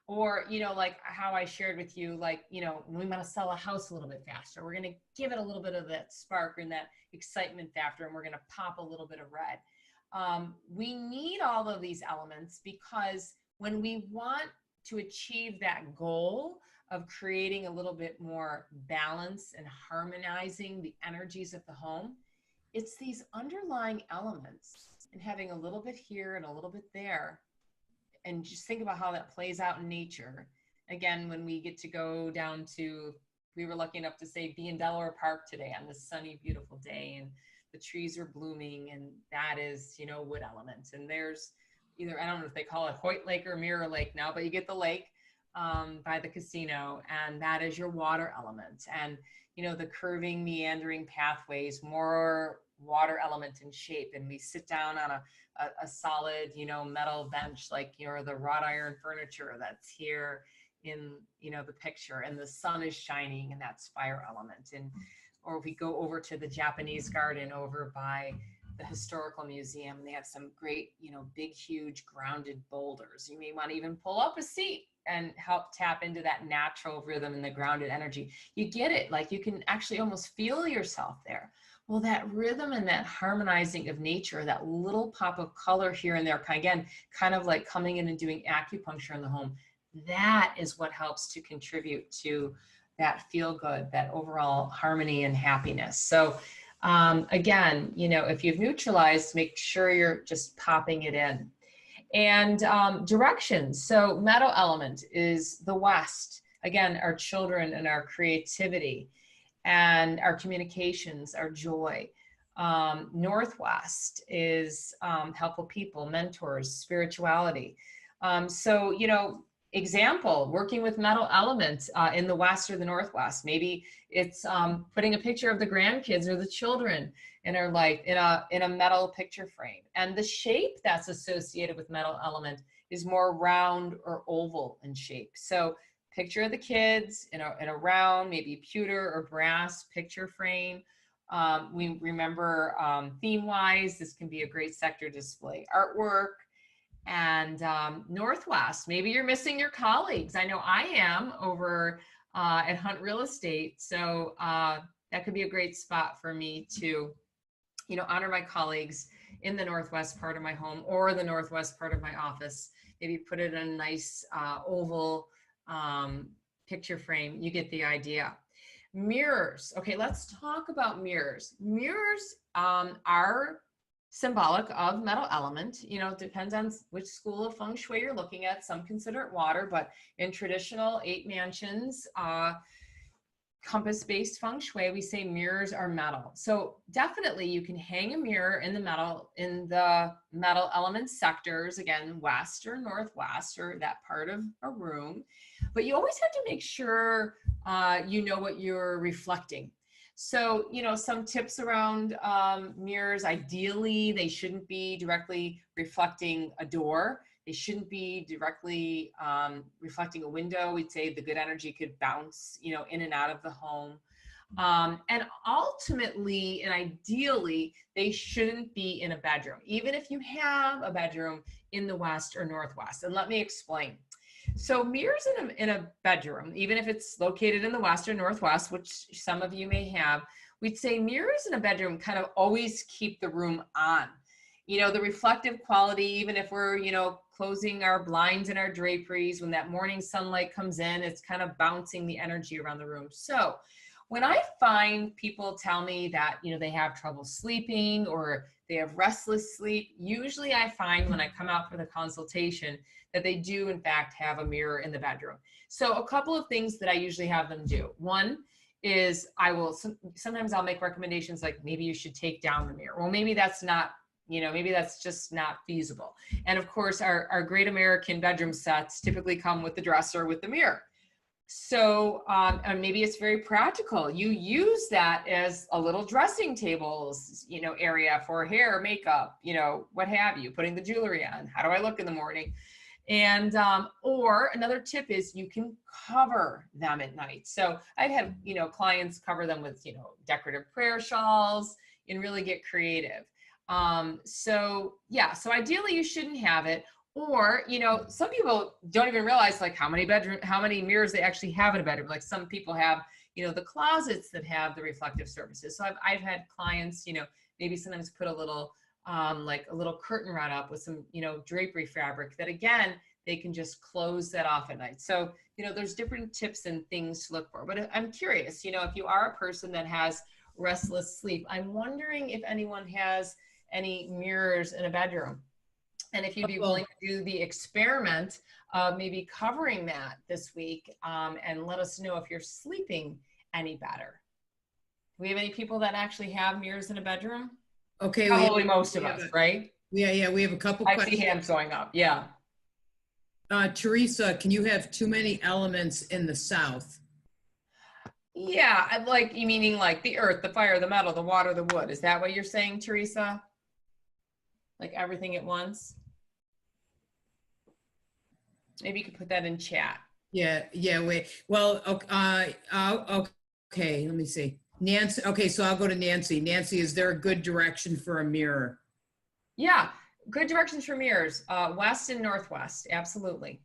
Or, you know, like how I shared with you, like, you know, we want to sell a house a little bit faster. We're going to give it a little bit of that spark and that excitement factor, and we're going to pop a little bit of red. We need all of these elements, because when we want to achieve that goal of creating a little bit more balance and harmonizing the energies of the home, it's these underlying elements, and having a little bit here and a little bit there. And just think about how that plays out in nature. Again, when we get to go down to, we were lucky enough to say be in Delaware Park today on this sunny, beautiful day, and the trees are blooming, and that is, you know, wood element. And there's either, I don't know if they call it Hoyt Lake or Mirror Lake now, but you get the lake by the casino, and that is your water element. And, you know, the curving, meandering pathways, more water element in shape, and we sit down on a solid, you know, metal bench, like, you know, the wrought iron furniture that's here in, you know, the picture, and the sun is shining, and that's fire element. And or we go over to the Japanese garden over by the historical museum, and they have some great, you know, big, huge grounded boulders. You may want to even pull up a seat and help tap into that natural rhythm and the grounded energy. You get it, like you can actually almost feel yourself there. Well, that rhythm and that harmonizing of nature, that little pop of color here and there, again, kind of like coming in and doing acupuncture in the home, that is what helps to contribute to that feel good, that overall harmony and happiness. So again, you know, if you've neutralized, make sure you're just popping it in. And directions. So metal element is the West. Again, our children and our creativity and our communications, our joy. Northwest is helpful people, mentors, spirituality. So, you know, example, working with metal elements in the West or the Northwest. Maybe it's putting a picture of the grandkids or the children in our life in a metal picture frame. And the shape that's associated with metal element is more round or oval in shape. So picture the kids in a round, maybe pewter or brass picture frame. We remember theme-wise, this can be a great sector display artwork. And Northwest, maybe you're missing your colleagues. I know I am over at Hunt Real Estate. So that could be a great spot for me to, you know, honor my colleagues in the Northwest part of my home or the Northwest part of my office. Maybe put it in a nice oval picture frame. You get the idea. Mirrors. Okay, let's talk about mirrors. Mirrors are symbolic of metal element. You know, it depends on which school of Feng Shui you're looking at. Some consider it water, but in traditional 8 mansions, compass-based Feng Shui, we say mirrors are metal. So definitely you can hang a mirror in the metal element sectors, again, West or Northwest or that part of a room. But you always have to make sure you know what you're reflecting. So, you know, some tips around mirrors, ideally, they shouldn't be directly reflecting a door. They shouldn't be directly reflecting a window. We'd say the good energy could bounce, you know, in and out of the home. And ultimately and ideally, they shouldn't be in a bedroom, even if you have a bedroom in the West or Northwest. And let me explain. So mirrors in a bedroom, even if it's located in the West or Northwest, which some of you may have, we'd say mirrors in a bedroom kind of always keep the room on. You know, the reflective quality, even if we're, you know, closing our blinds and our draperies, when that morning sunlight comes in, it's kind of bouncing the energy around the room. So when I find people tell me that, you know, they have trouble sleeping or they have restless sleep, usually I find when I come out for the consultation that they do in fact have a mirror in the bedroom. So a couple of things that I usually have them do. One is sometimes I'll make recommendations like maybe you should take down the mirror. Well, maybe that's not, you know, maybe that's just not feasible. And of course, our great American bedroom sets typically come with the dresser with the mirror. So and maybe it's very practical. You use that as a little dressing tables, you know, area for hair, makeup, you know, what have you, putting the jewelry on. How do I look in the morning? And or another tip is you can cover them at night. So I've had, you know, clients cover them with, you know, decorative prayer shawls and really get creative. So yeah, so ideally you shouldn't have it. Or, you know, some people don't even realize like how many mirrors they actually have in a bedroom. Like some people have, you know, the closets that have the reflective surfaces. So I've had clients, you know, maybe sometimes put a little, like a little curtain rod up with some, you know, drapery fabric that again, they can just close that off at night. So, you know, there's different tips and things to look for. But I'm curious, you know, if you are a person that has restless sleep, I'm wondering if anyone has any mirrors in a bedroom. And if you'd be willing to do the experiment of maybe covering that this week and let us know if you're sleeping any better. Do we have any people that actually have mirrors in a bedroom? Okay. Probably most of us, right? Yeah, we have a couple questions. I see hands going up, yeah. Teresa, can you have too many elements in the South? Yeah, like you meaning like the earth, the fire, the metal, the water, the wood. Is that what you're saying, Teresa? Like everything at once? Maybe you could put that in chat. Yeah, wait. Well, okay, let me see. Nancy, okay, so I'll go to Nancy. Nancy, is there a good direction for a mirror? Yeah, good directions for mirrors. West and northwest, absolutely.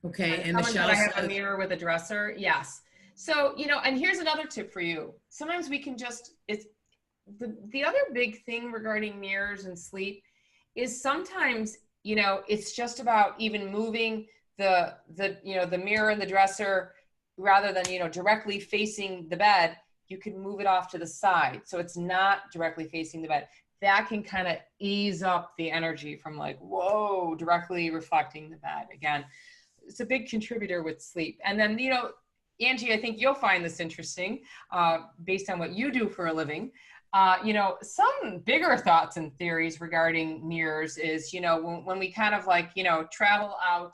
Okay, And and someone said Michelle I have a says, mirror with a dresser. Yes. So, and here's another tip for you. Sometimes we can just, it's the other big thing regarding mirrors and sleep is sometimes, it's just about even moving the mirror and the dresser rather than, directly facing the bed, you can move it off to the side. So it's not directly facing the bed. That can kind of ease up the energy from like, whoa, directly reflecting the bed. Again, it's a big contributor with sleep. And then, Angie, I think you'll find this interesting based on what you do for a living. Some bigger thoughts and theories regarding mirrors is, when we kind of like, travel out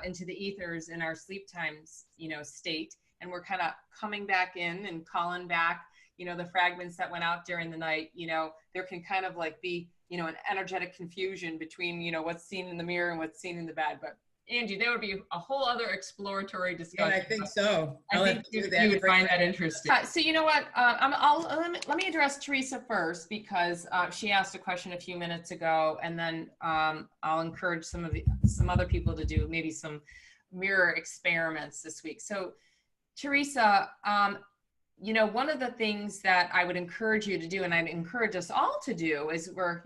into the ethers in our sleep times, state, and we're kind of coming back in and calling back, the fragments that went out during the night, there can kind of like be, an energetic confusion between, what's seen in the mirror and what's seen in the bed. But Angie, there would be a whole other exploratory discussion. yeah, I think so. I think you would find that interesting. So you know what? Let me address Teresa first because she asked a question a few minutes ago, and then I'll encourage some other people to do maybe some mirror experiments this week. So Teresa, one of the things that I would encourage you to do, and I'd encourage us all to do, is we're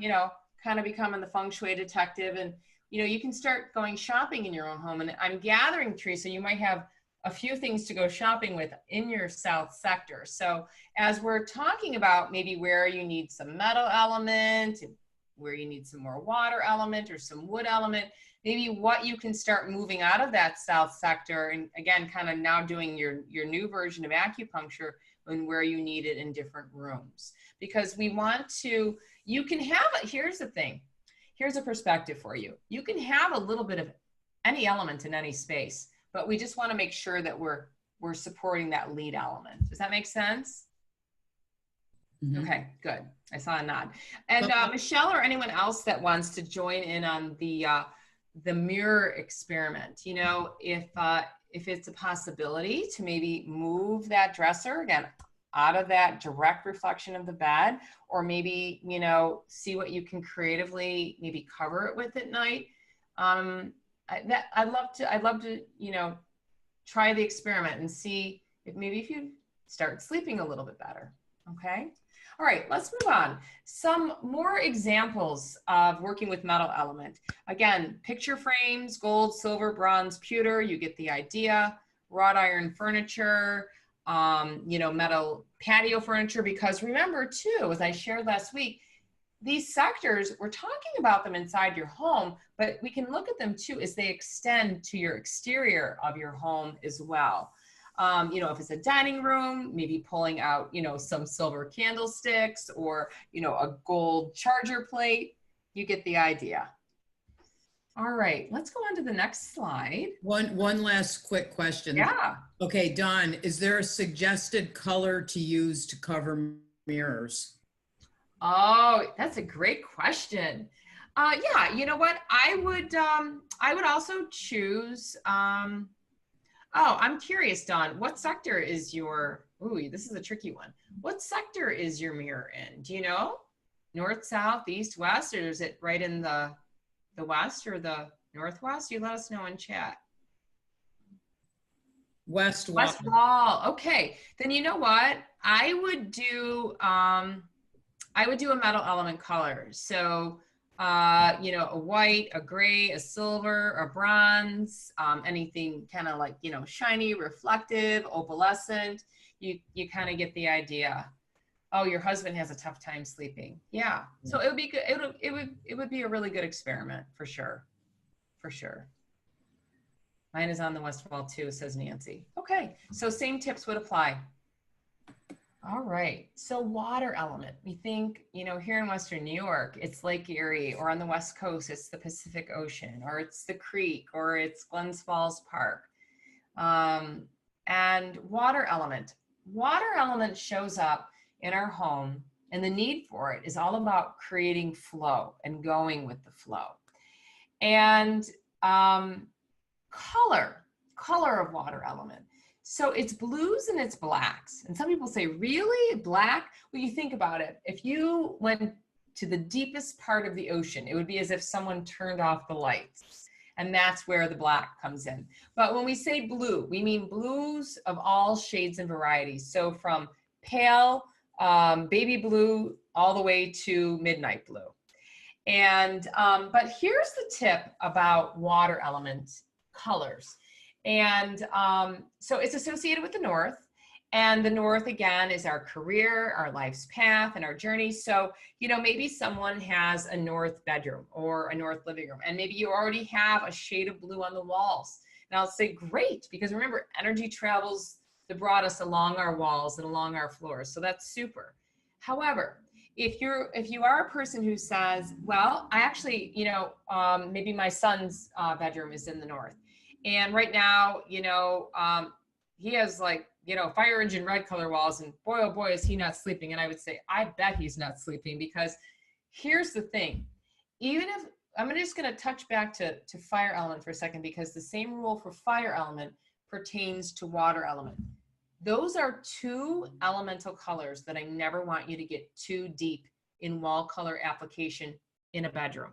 kind of becoming the feng shui detective, and you can start going shopping in your own home. And I'm gathering, Teresa, you might have a few things to go shopping with in your south sector. So as we're talking about maybe where you need some metal element, where you need some more water element or some wood element, maybe what you can start moving out of that south sector. And again, kind of now doing your new version of acupuncture and where you need it in different rooms. Because we want to, you can have, here's the thing. Here's a perspective for you. You can have a little bit of any element in any space, but we just want to make sure that we're supporting that lead element. Does that make sense? Mm-hmm. Okay, good. I saw a nod. And Michelle or anyone else that wants to join in on the mirror experiment, if it's a possibility to maybe move that dresser again out of that direct reflection of the bed, or maybe, see what you can creatively maybe cover it with at night. I'd love to, try the experiment and see if you start sleeping a little bit better. Okay. All right, let's move on. Some more examples of working with metal element. Again, picture frames, gold, silver, bronze, pewter, you get the idea. Wrought iron furniture, metal patio furniture, because remember too, as I shared last week, these sectors, we're talking about them inside your home, but we can look at them too as they extend to your exterior of your home as well. If it's a dining room, maybe pulling out, some silver candlesticks or, a gold charger plate, you get the idea. All right, let's go on to the next slide. One last quick question. Yeah. Okay, Dawn, is there a suggested color to use to cover mirrors? Oh, that's a great question. Yeah, you know what? I would also choose, I'm curious, Dawn, what sector is your, ooh, this is a tricky one. What sector is your mirror in? Do you know? North, south, east, west, or is it right in the west or the northwest? You let us know in chat. West wall. West wall. Okay. Then you know what? I would do a metal element color. So a white, a gray, a silver, a bronze, anything kind of like, shiny, reflective, opalescent. You kind of get the idea. Oh, your husband has a tough time sleeping. Yeah. So it would be good. It would be a really good experiment for sure. For sure. Mine is on the west wall too, says Nancy. Okay. So same tips would apply. All right. So water element, we think, here in Western New York, it's Lake Erie, or on the West Coast, it's the Pacific Ocean, or it's the creek, or it's Glens Falls Park. And water element, water element shows up in our home, and the need for it is all about creating flow and going with the flow. And color of water element. So it's blues and it's blacks. And some people say, really? Black? Well, you think about it. If you went to the deepest part of the ocean, it would be as if someone turned off the lights. And that's where the black comes in. But when we say blue, we mean blues of all shades and varieties. So from pale, baby blue, all the way to midnight blue. And, but here's the tip about water element colors. And so it's associated with the north. And the north, again, is our career, our life's path, and our journey. So, you know, maybe someone has a north bedroom or a north living room, and maybe you already have a shade of blue on the walls. And I'll say, great, because remember, energy travels the broadest along our walls and along our floors. So that's super. However, if you are a person who says, well, I actually, you know, maybe my son's bedroom is in the north, and right now, you know, he has like, you know, fire engine red color walls, and boy, oh boy, is he not sleeping. And I would say, I bet he's not sleeping, because here's the thing. Even if, I'm just going to touch back to fire element for a second, because the same rule for fire element pertains to water element. Those are two elemental colors that I never want you to get too deep in wall color application in a bedroom.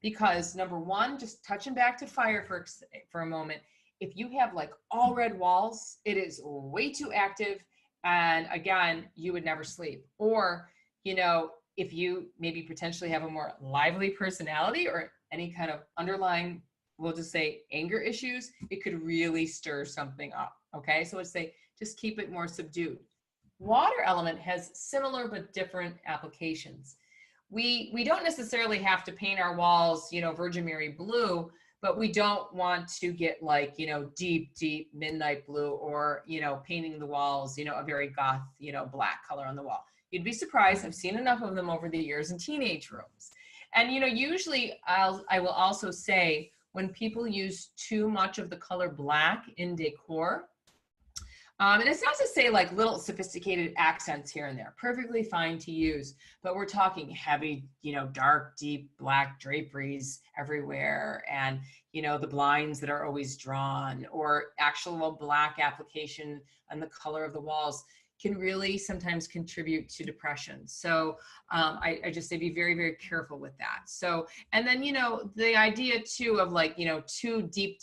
Because number one, just touching back to fire for a moment, if you have like all red walls, it is way too active. And again, you would never sleep. Or, you know, if you maybe potentially have a more lively personality or any kind of underlying, we'll just say anger issues, it could really stir something up. Okay. So let's say, just keep it more subdued. Water element has similar but different applications. We don't necessarily have to paint our walls, you know, Virgin Mary blue, but we don't want to get like, you know, deep midnight blue, or, you know, painting the walls, you know, a very goth, you know, black color on the wall. You'd be surprised. I've seen enough of them over the years in teenage rooms. And, you know, usually I will also say, when people use too much of the color black in decor, and it's not to say like little sophisticated accents here and there, perfectly fine to use, but we're talking heavy, you know, dark, deep black draperies everywhere, and, you know, the blinds that are always drawn, or actual black application on the color of the walls can really sometimes contribute to depression. So I just say be very, very careful with that. So, and then, you know, the idea too of like, you know, too deep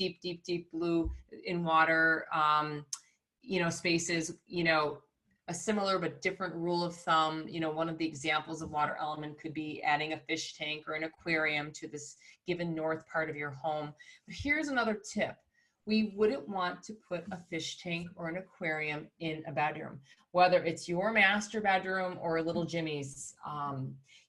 blue in water, you know, spaces, you know, a similar but different rule of thumb. You know, one of the examples of water element could be adding a fish tank or an aquarium to this given north part of your home. But here's another tip. We wouldn't want to put a fish tank or an aquarium in a bedroom, whether it's your master bedroom or little Jimmy's,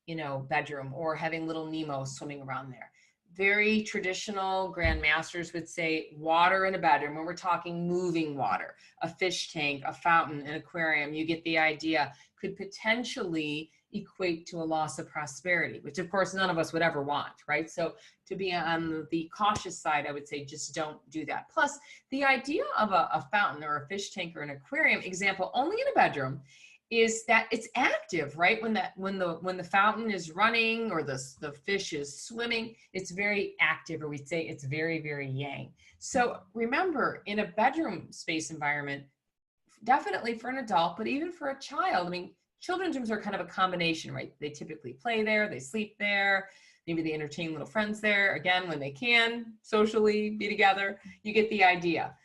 you know, bedroom, or having little Nemo swimming around there. Very traditional grandmasters would say water in a bedroom, when we're talking moving water, a fish tank, a fountain, an aquarium, you get the idea, could potentially equate to a loss of prosperity, which of course none of us would ever want, right? So to be on the cautious side, I would say just don't do that. Plus, the idea of a fountain or a fish tank or an aquarium, example, only in a bedroom, is that it's active, right? When the fountain is running or the fish is swimming, it's very active, or we'd say it's very, very yang. So remember, in a bedroom space environment, definitely for an adult, but even for a child, I mean, children's rooms are kind of a combination, right? They typically play there, they sleep there, maybe they entertain little friends there, again, when they can socially be together, you get the idea.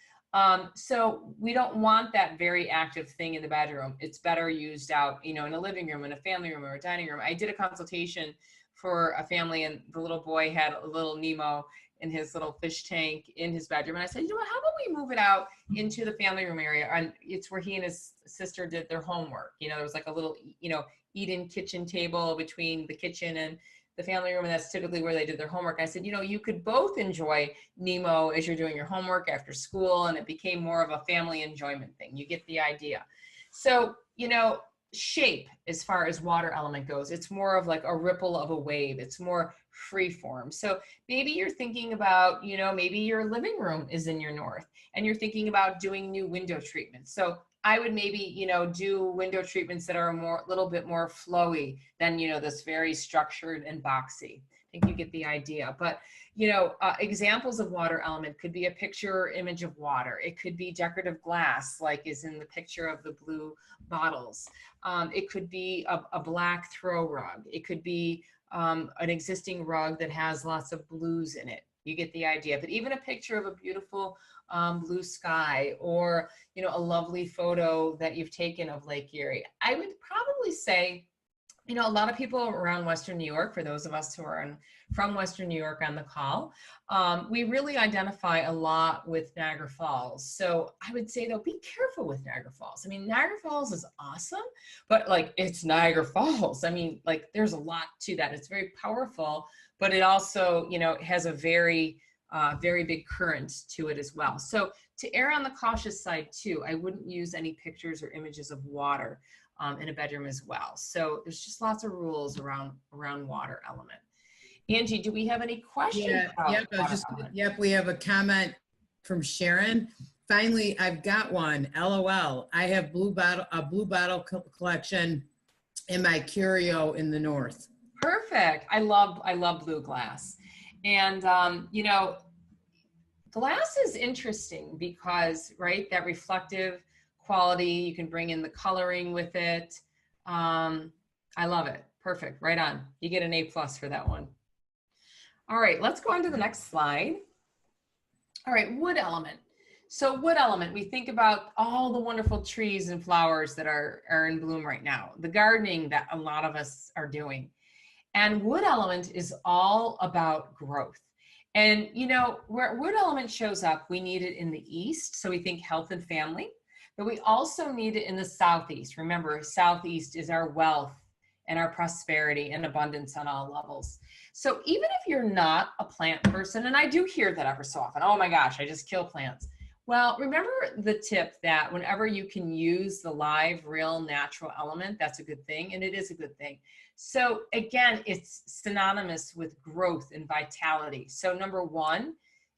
So we don't want that very active thing in the bedroom. It's better used out, you know, in a living room, in a family room, or a dining room. I did a consultation for a family, and the little boy had a little Nemo in his little fish tank in his bedroom. And I said, you know what, how about we move it out into the family room area? And it's where he and his sister did their homework. You know, there was like a little, you know, eat-in kitchen table between the kitchen and the family room, and that's typically where they did their homework. I said, you know, you could both enjoy Nemo as you're doing your homework after school, and it became more of a family enjoyment thing. You get the idea. So, you know, shape as far as water element goes. It's more of like a ripple of a wave. It's more free form. So maybe you're thinking about, you know, maybe your living room is in your north and you're thinking about doing new window treatments. So I would maybe, you know, do window treatments that are a little bit more flowy than, you know, this very structured and boxy. I think you get the idea. But, you know, examples of water element could be a picture or image of water. It could be decorative glass, like is in the picture of the blue bottles. It could be a black throw rug. It could be an existing rug that has lots of blues in it. You get the idea. But even a picture of a beautiful blue sky, or, you know, a lovely photo that you've taken of Lake Erie. I would probably say, you know, a lot of people around Western New York, for those of us who are from Western New York on the call, we really identify a lot with Niagara Falls. So I would say, though, be careful with Niagara Falls. I mean, Niagara Falls is awesome, but like, it's Niagara Falls. I mean, like, there's a lot to that. It's very powerful, but it also, you know, has a very big current to it as well. So to err on the cautious side too, I wouldn't use any pictures or images of water in a bedroom as well. So there's just lots of rules around water element. Angie, do we have any questions? Yep, we have a comment from Sharon. Finally, I've got one. LOL. I have a blue bottle collection in my curio in the north. Perfect. I love blue glass. And you know, glass is interesting because, right, that reflective quality, you can bring in the coloring with it. I love it. Perfect. Right on. You get an A+ for that one. All right, let's go on to the next slide. All right, wood element. So wood element, we think about all the wonderful trees and flowers that are in bloom right now, the gardening that a lot of us are doing. And wood element is all about growth. And, you know, where wood element shows up, we need it in the east. So we think health and family, but we also need it in the southeast. Remember, southeast is our wealth and our prosperity and abundance on all levels. So even if you're not a plant person, and I do hear that ever so often, oh my gosh, I just kill plants. Well, remember the tip that whenever you can use the live, real, natural element, that's a good thing, and it is a good thing. So again, it's synonymous with growth and vitality. So number one,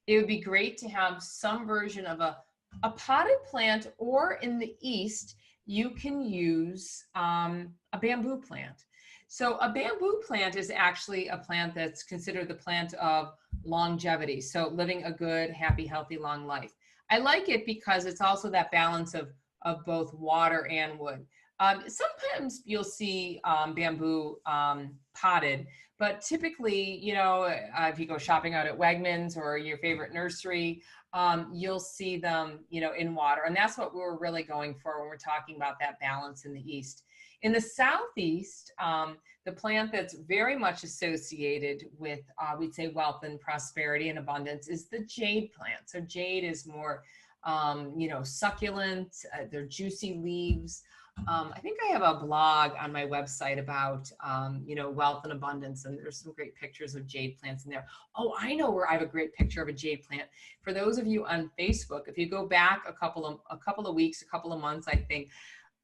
it would be great to have some version of a potted plant, or in the East, you can use a bamboo plant. So a bamboo plant is actually a plant that's considered the plant of longevity. So living a good, happy, healthy, long life. I like it because it's also that balance of both water and wood. Sometimes you'll see bamboo potted, but typically, you know, if you go shopping out at Wegmans or your favorite nursery, you'll see them, you know, in water. And that's what we're really going for when we're talking about that balance in the East. In the Southeast, the plant that's very much associated with, we'd say, wealth and prosperity and abundance is the jade plant. So jade is more, you know, succulent, they're juicy leaves. I think I have a blog on my website about, you know, wealth and abundance, and there's some great pictures of jade plants in there. Oh, I know where I have a great picture of a jade plant. For those of you on Facebook, if you go back a couple of weeks, a couple of months, I think,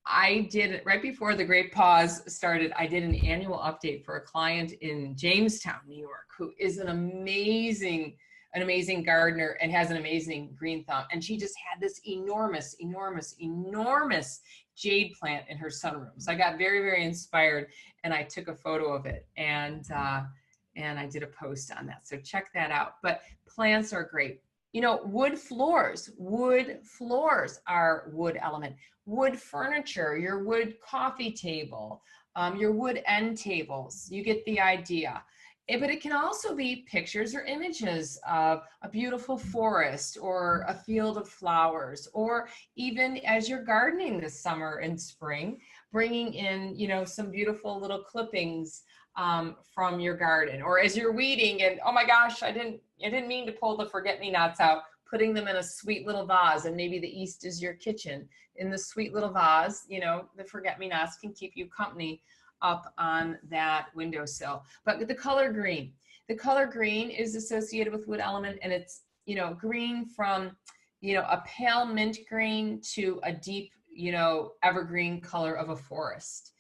I did, right before the Great Pause started, I did an annual update for a client in Jamestown, New York, who is an amazing gardener and has an amazing green thumb. And she just had this enormous jade plant in her sunroom. So I got very, very inspired, and I took a photo of it, and I did a post on that. So check that out. But plants are great. You know, wood floors are wood element. Wood furniture, your wood coffee table, your wood end tables, you get the idea. But it can also be pictures or images of a beautiful forest or a field of flowers, or even as you're gardening this summer and spring, bringing in, you know, some beautiful little clippings from your garden, or as you're weeding and, oh my gosh, I didn't mean to pull the forget-me-nots out, putting them in a sweet little vase, and maybe the East is your kitchen. In the sweet little vase, you know, the forget-me-nots can keep you company up on that windowsill. But the color green is associated with wood element, and it's, you know, green from, you know, a pale mint green to a deep you know, evergreen color of a forest.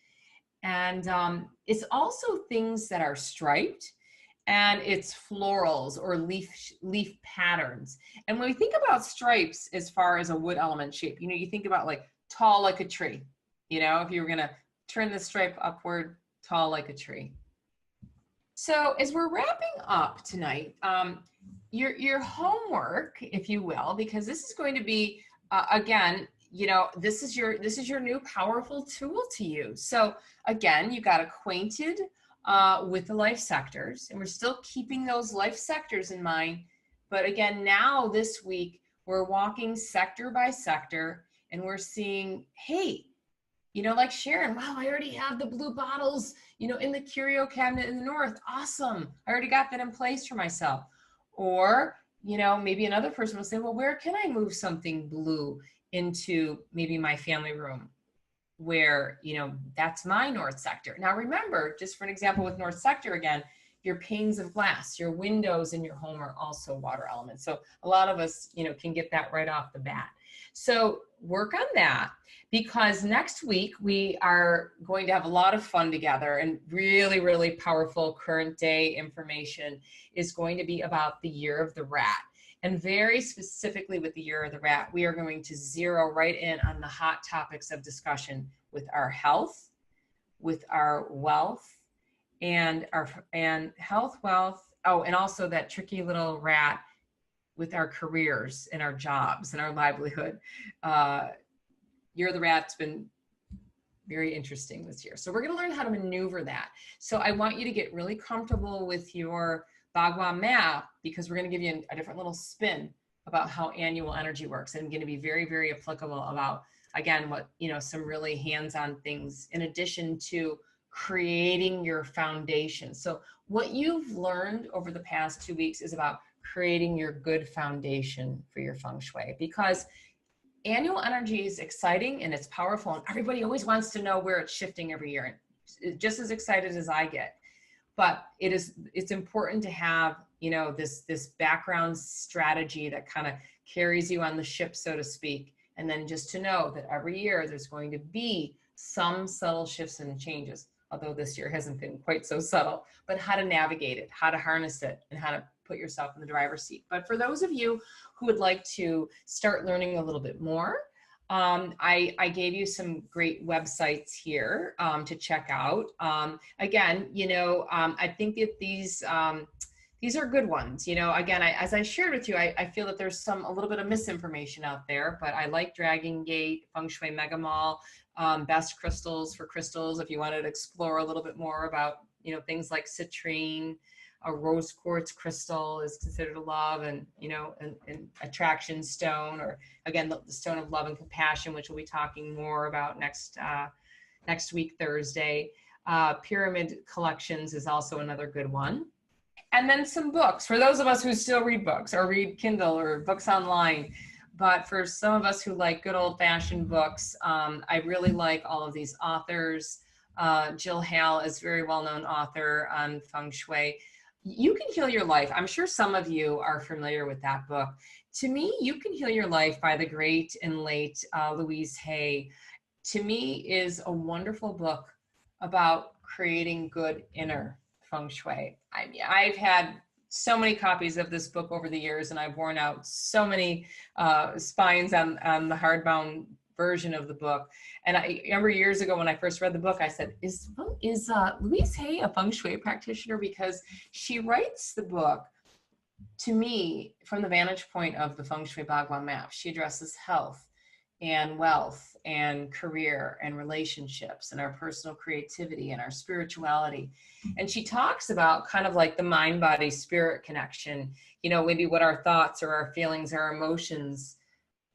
And it's also things that are striped, and it's florals or leaf patterns. And when we think about stripes as far as a wood element shape, you know, you think about like tall like a tree. You know, if you were gonna turn the stripe upward, tall like a tree. So as we're wrapping up tonight, your homework, if you will, because this is going to be again, you know, this is your new powerful tool to use. So again, you got acquainted with the life sectors, and we're still keeping those life sectors in mind. But again, now this week we're walking sector by sector, and we're seeing, hey, you know, like Sharon, wow, I already have the blue bottles, you know, in the curio cabinet in the north. Awesome. I already got that in place for myself. Or, you know, maybe another person will say, well, where can I move something blue into maybe my family room, where, you know, that's my north sector. Now remember, just for an example with north sector again, your panes of glass, your windows in your home are also water elements. So a lot of us, you know, can get that right off the bat. So work on that, because next week we are going to have a lot of fun together, and really, really powerful current day information is going to be about the year of the rat. And very specifically with the year of the rat, we are going to zero right in on the hot topics of discussion with our health, with our wealth, and health, wealth. Oh, and also that tricky little rat with our careers and our jobs and our livelihood. Year of the rat's been very interesting this year. So we're going to learn how to maneuver that. So I want you to get really comfortable with your Bagua map, because we're going to give you a different little spin about how annual energy works, and going to be very, very applicable about, again, what, you know, some really hands-on things in addition to creating your foundation. So what you've learned over the past 2 weeks is about creating your good foundation for your feng shui, because annual energy is exciting and it's powerful, and everybody always wants to know where it's shifting every year. And just as excited as I get, but it's important to have, you know, this background strategy that kind of carries you on the ship, so to speak. And then just to know that every year there's going to be some subtle shifts and changes, although this year hasn't been quite so subtle, but how to navigate it, how to harness it, and how to put yourself in the driver's seat. But for those of you who would like to start learning a little bit more, I gave you some great websites here to check out. Again, you know, I think that these are good ones. You know, again, as I shared with you, I feel that there's a little bit of misinformation out there, but I like Dragon Gate, Feng Shui Mega Mall, Best Crystals for Crystals, if you wanted to explore a little bit more about, you know, things like citrine. A rose quartz crystal is considered a love and, you know, an attraction stone, or again, the stone of love and compassion, which we'll be talking more about next week, Thursday. Pyramid Collections is also another good one. And then some books for those of us who still read books or read Kindle or books online. But for some of us who like good old fashioned books, I really like all of these authors. Jill Hale is a very well-known author on feng shui. You Can Heal Your Life. I'm sure some of you are familiar with that book. To me, You Can Heal Your Life by the great and late Louise Hay, to me, is a wonderful book about creating good inner feng shui. I mean, I've had so many copies of this book over the years, and I've worn out so many spines on the hardbound version of the book. And I remember years ago when I first read the book, I said, is Louise Hay a feng shui practitioner? Because she writes the book, to me, from the vantage point of the feng shui Bagua map. She addresses health and wealth and career and relationships and our personal creativity and our spirituality. And she talks about kind of like the mind, body, spirit connection, you know, maybe what our thoughts or our feelings, our emotions,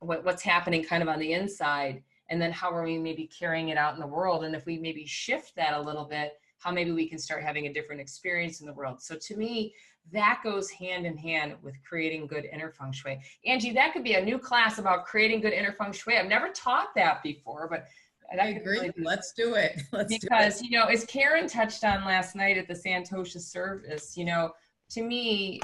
what's happening kind of on the inside, and then how are we maybe carrying it out in the world. And if we maybe shift that a little bit, how maybe we can start having a different experience in the world. So to me, that goes hand in hand with creating good inner feng shui. Angie, that could be a new class about creating good inner feng shui. I've never taught that before, but I agree. Really Let's do it. Because, you know, as Karen touched on last night at the Santosha service, you know, to me,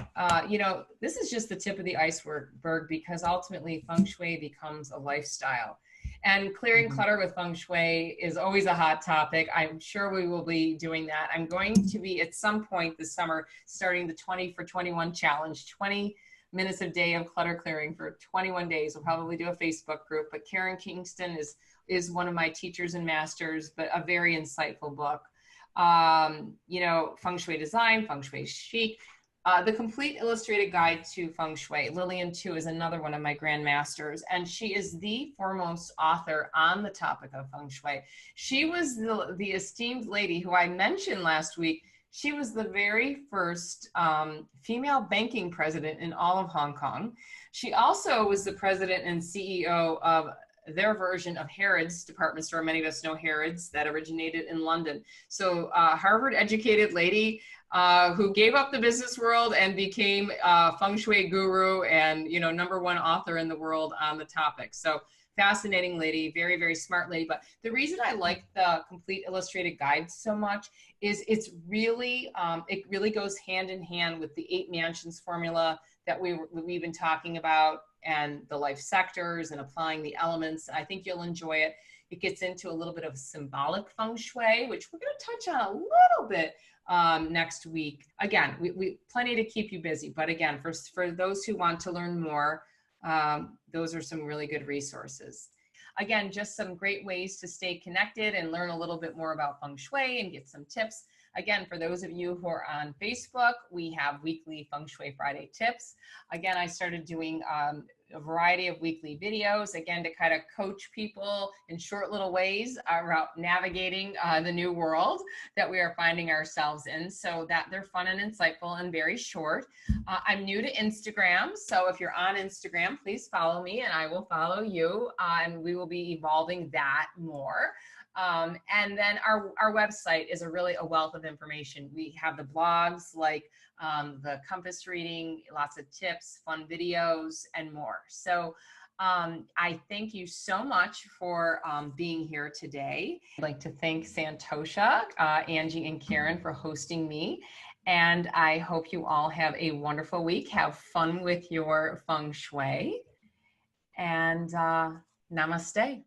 you know, this is just the tip of the iceberg, because ultimately feng shui becomes a lifestyle. And clearing clutter with Feng Shui is always a hot topic. I'm sure we will be doing that. I'm going to be at some point this summer starting the 20 for 21 challenge, 20 minutes a day of clutter clearing for 21 days. We'll probably do a Facebook group, but Karen Kingston is one of my teachers and masters, but a very insightful book. You know, Feng Shui Design, Feng Shui Chic, the complete illustrated guide to Feng Shui. Lillian too is another one of my grandmasters, and she is the foremost author on the topic of Feng Shui. She was the esteemed lady who I mentioned last week. She was the very first female banking president in all of Hong Kong. She also was the president and CEO of their version of Harrods department store. Many of us know Harrods, that originated in London. So Harvard educated lady who gave up the business world and became a Feng Shui guru and, you know, #1 author in the world on the topic. So fascinating lady, very, very smart lady. But the reason I like the complete illustrated guide so much is it's really, it really goes hand in hand with the 8 mansions formula that we've been talking about, and the life sectors and applying the elements. I think you'll enjoy it. It gets into a little bit of symbolic Feng Shui, which we're going to touch on a little bit next week. Again, we plenty to keep you busy. But again, for those who want to learn more, those are some really good resources. Again, just some great ways to stay connected and learn a little bit more about Feng Shui and get some tips. Again, for those of you who are on Facebook, we have weekly Feng Shui Friday tips. Again, I started doing a variety of weekly videos, again, to kind of coach people in short little ways about navigating the new world that we are finding ourselves in, so that they're fun and insightful and very short. I'm new to Instagram, so if you're on Instagram, please follow me and I will follow you, and we will be evolving that more. And then our website is a wealth of information. We have the blogs like the compass reading, lots of tips, fun videos, and more. So I thank you so much for being here today. I'd like to thank Santosha, Angie, and Karen for hosting me. And I hope you all have a wonderful week. Have fun with your Feng Shui. And namaste.